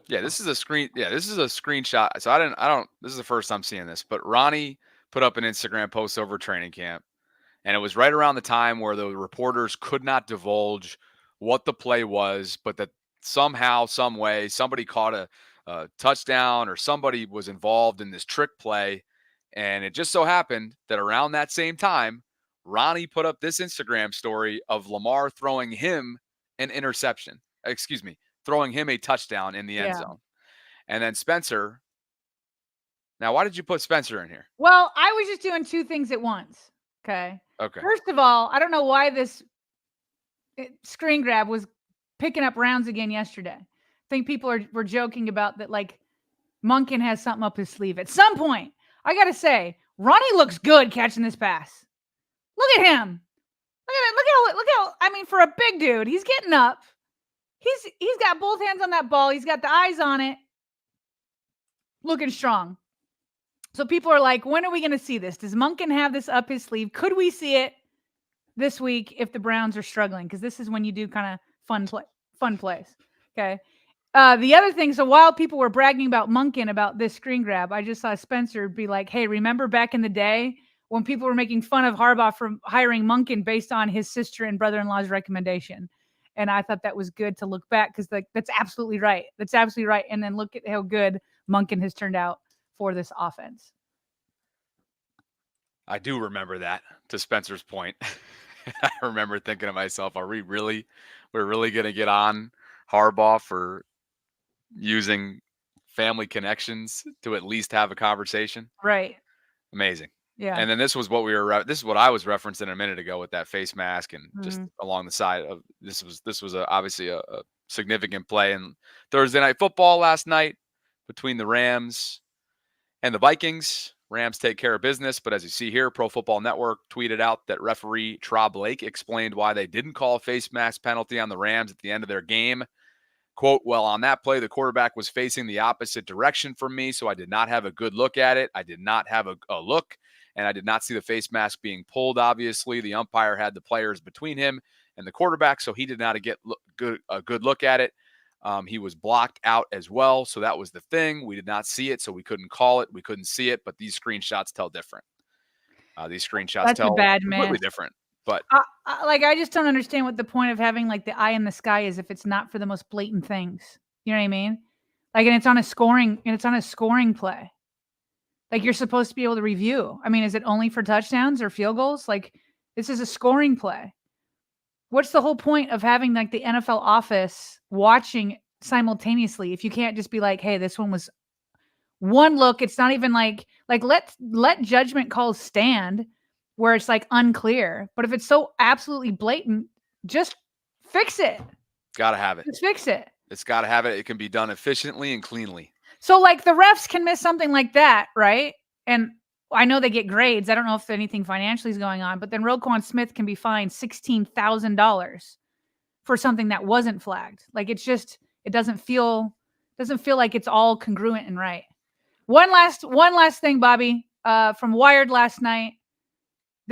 Yeah, this is a screenshot. So I don't. This is the first time seeing this, but Ronnie put up an Instagram post over training camp, and it was right around the time where the reporters could not divulge what the play was, but that somehow, some way, somebody caught a touchdown or somebody was involved in this trick play. And it just so happened that around that same time, Ronnie put up this Instagram story of Lamar throwing him an interception. Throwing him a touchdown in the end zone. And then Spencer. Now, why did you put Spencer in here? Well, I was just doing 2 things at once. Okay. First of all, I don't know why this screen grab was picking up rounds again yesterday. I think people were joking about that, like Monken has something up his sleeve. At some point, I got to say, Ronnie looks good catching this pass. Look at him. Look how, I mean, for a big dude, he's getting up. He's got both hands on that ball. He's got the eyes on it. Looking strong. So people are like, when are we going to see this? Does Monken have this up his sleeve? Could we see it this week if the Browns are struggling? Because this is when you do kind of fun plays. Okay. The other thing, so while people were bragging about Monken about this screen grab, I just saw Spencer be like, hey, remember back in the day when people were making fun of Harbaugh for hiring Monken based on his sister and brother-in-law's recommendation? And I thought that was good to look back because that's absolutely right. That's absolutely right. And then look at how good Monken has turned out for this offense. I do remember that, to Spencer's point. I remember thinking to myself, we're really going to get on Harbaugh for using family connections to at least have a conversation? Right. Amazing. Yeah. And then this is what I was referencing a minute ago with that face mask and just along the side of this was obviously a significant play in Thursday Night Football last night between the Rams and the Vikings. Rams take care of business, but as you see here, Pro Football Network tweeted out that referee Trob Lake explained why they didn't call a face mask penalty on the Rams at the end of their game. Quote, well, on that play, the quarterback was facing the opposite direction from me, so I did not have a good look at it. I did not have a look, and I did not see the face mask being pulled, obviously. The umpire had the players between him and the quarterback, so he did not get a good look at it. He was blocked out as well, so that was the thing. We did not see it, so we couldn't call it. We couldn't see it, but these screenshots tell different. These screenshots tell completely different. But I just don't understand what the point of having like the eye in the sky is if it's not for the most blatant things. You know what I mean? Like, and it's on a scoring play. Like, you're supposed to be able to review. I mean, is it only for touchdowns or field goals? Like, this is a scoring play. What's the whole point of having like the NFL office watching simultaneously if you can't just be like, hey, this one was one look? It's not even like let judgment calls stand where it's like unclear. But if it's so absolutely blatant, just fix it. Gotta have it. Just fix it. It's gotta have it. It can be done efficiently and cleanly. So like the refs can miss something like that, right? And I know they get grades. I don't know if anything financially is going on, but then Roquan Smith can be fined $16,000 for something that wasn't flagged. Like it doesn't feel like it's all congruent and right. One last thing, Bobby, from Wired last night.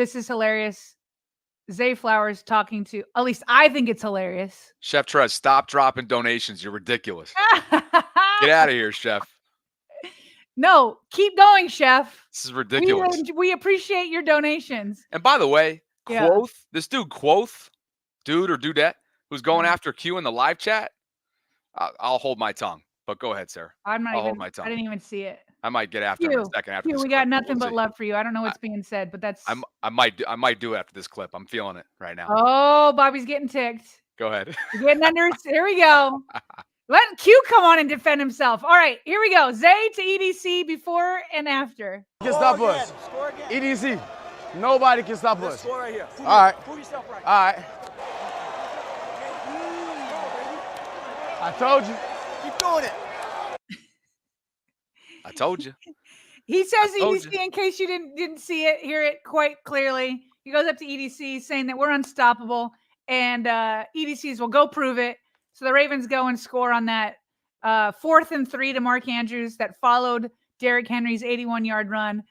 This is hilarious. Zay Flowers talking to, at least I think it's hilarious. Chef Trez, stop dropping donations. You're ridiculous. Get out of here, Chef. No, keep going, Chef. This is ridiculous. We appreciate your donations. And by the way, Yeah. Quoth, this dude Quoth, dude or dudette, who's going after Q in the live chat, I'll hold my tongue. But go ahead, sir. I'll hold my tongue. I didn't even see it. I might get after him in a second after this we clip, got nothing we'll but see. love for you. I don't know what's being said, but that's. I might do it after this clip. I'm feeling it right now. Oh, Bobby's getting ticked. Go ahead. You're getting under. Here we go. Let Q come on and defend himself. All right, here we go. Zay to EDC before and after. Can stop us. EDC. Nobody can stop us. Score right here. All right. Prove yourself right. All right. I told you. Keep doing it. I told you. He says EDC in case you didn't see it, hear it quite clearly. He goes up to EDC saying that we're unstoppable, and EDCs will go prove it. So the Ravens go and score on that 4th and 3 to Mark Andrews that followed Derrick Henry's 81-yard run.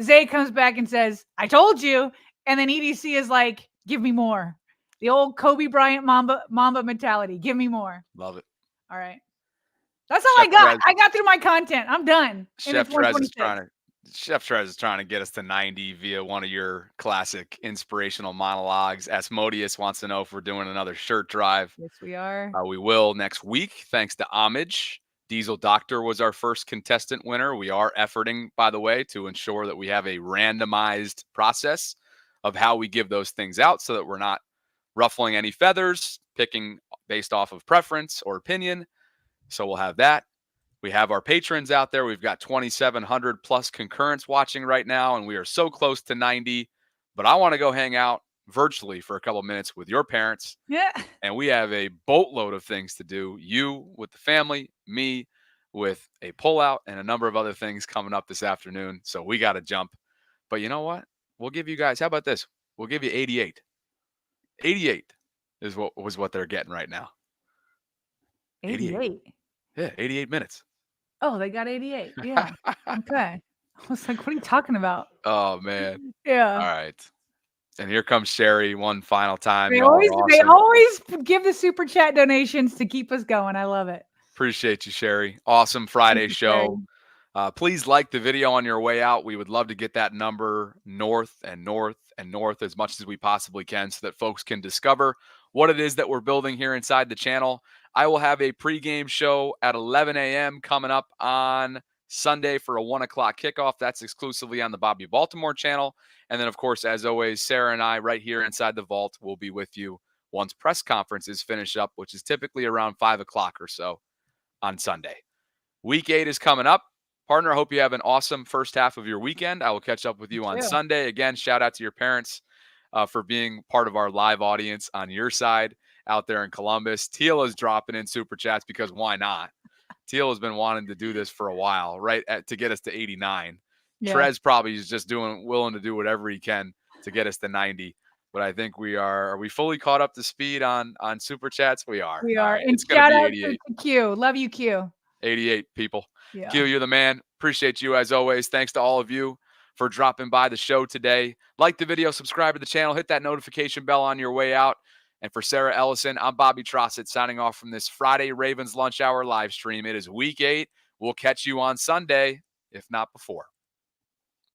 Zay comes back and says, "I told you," and then EDC is like, "Give me more." The old Kobe Bryant Mamba mentality. Give me more. Love it. All right. That's all I got. I got through my content. I'm done. Chef Trez is trying to get us to 90 via one of your classic inspirational monologues. Asmodeus wants to know if we're doing another shirt drive. Yes, we are. We will next week, thanks to Homage. Diesel Doctor was our first contestant winner. We are efforting, by the way, to ensure that we have a randomized process of how we give those things out so that we're not ruffling any feathers, picking based off of preference or opinion. So we'll have that. We have our patrons out there. We've got 2,700 plus concurrents watching right now, and we are so close to 90. But I want to go hang out virtually for a couple minutes with your parents. Yeah. And we have a boatload of things to do. You with the family, me with a pullout, and a number of other things coming up this afternoon. So we got to jump. But you know what? We'll give you guys, how about this? We'll give you 88. 88 is what they're getting right now. 88. Yeah, 88 minutes. Oh, they got 88. Yeah. Okay. I was like, what are you talking about? Oh, man. Yeah. All right. And here comes Sherry one final time. They Y'all are always awesome. give the super chat donations to keep us going. I love it. Appreciate you, Sherry. Awesome Friday Thank you, Sherry. show. Please like the video on your way out. We would love to get that number north and north and north as much as we possibly can so that folks can discover what it is that we're building here inside the channel. I will have a pregame show at 11 a.m. coming up on Sunday for a 1 o'clock kickoff. That's exclusively on the Bobby Baltimore channel. And then, of course, as always, Sarah and I right here inside the vault will be with you once press conferences finish up, which is typically around 5 o'clock or so on Sunday. Week 8 is coming up. Partner, I hope you have an awesome first half of your weekend. I will catch up with you on Sunday. Again, shout out to your parents for being part of our live audience on your side out there in Columbus. Teal is dropping in super chats because why not? Teal has been wanting to do this for a while, right? To get us to 89. Yeah. Trez probably is just willing to do whatever he can to get us to 90. But I think are we fully caught up to speed on super chats? We are. We are. Right. And shout out to Q. Love you, Q. 88 people. Yeah. Q, you're the man. Appreciate you as always. Thanks to all of you for dropping by the show today. Like the video, subscribe to the channel, hit that notification bell on your way out. And for Sarah Ellison, I'm Bobby Trossett signing off from this Friday Ravens Lunch Hour live stream. It is week 8. We'll catch you on Sunday, if not before.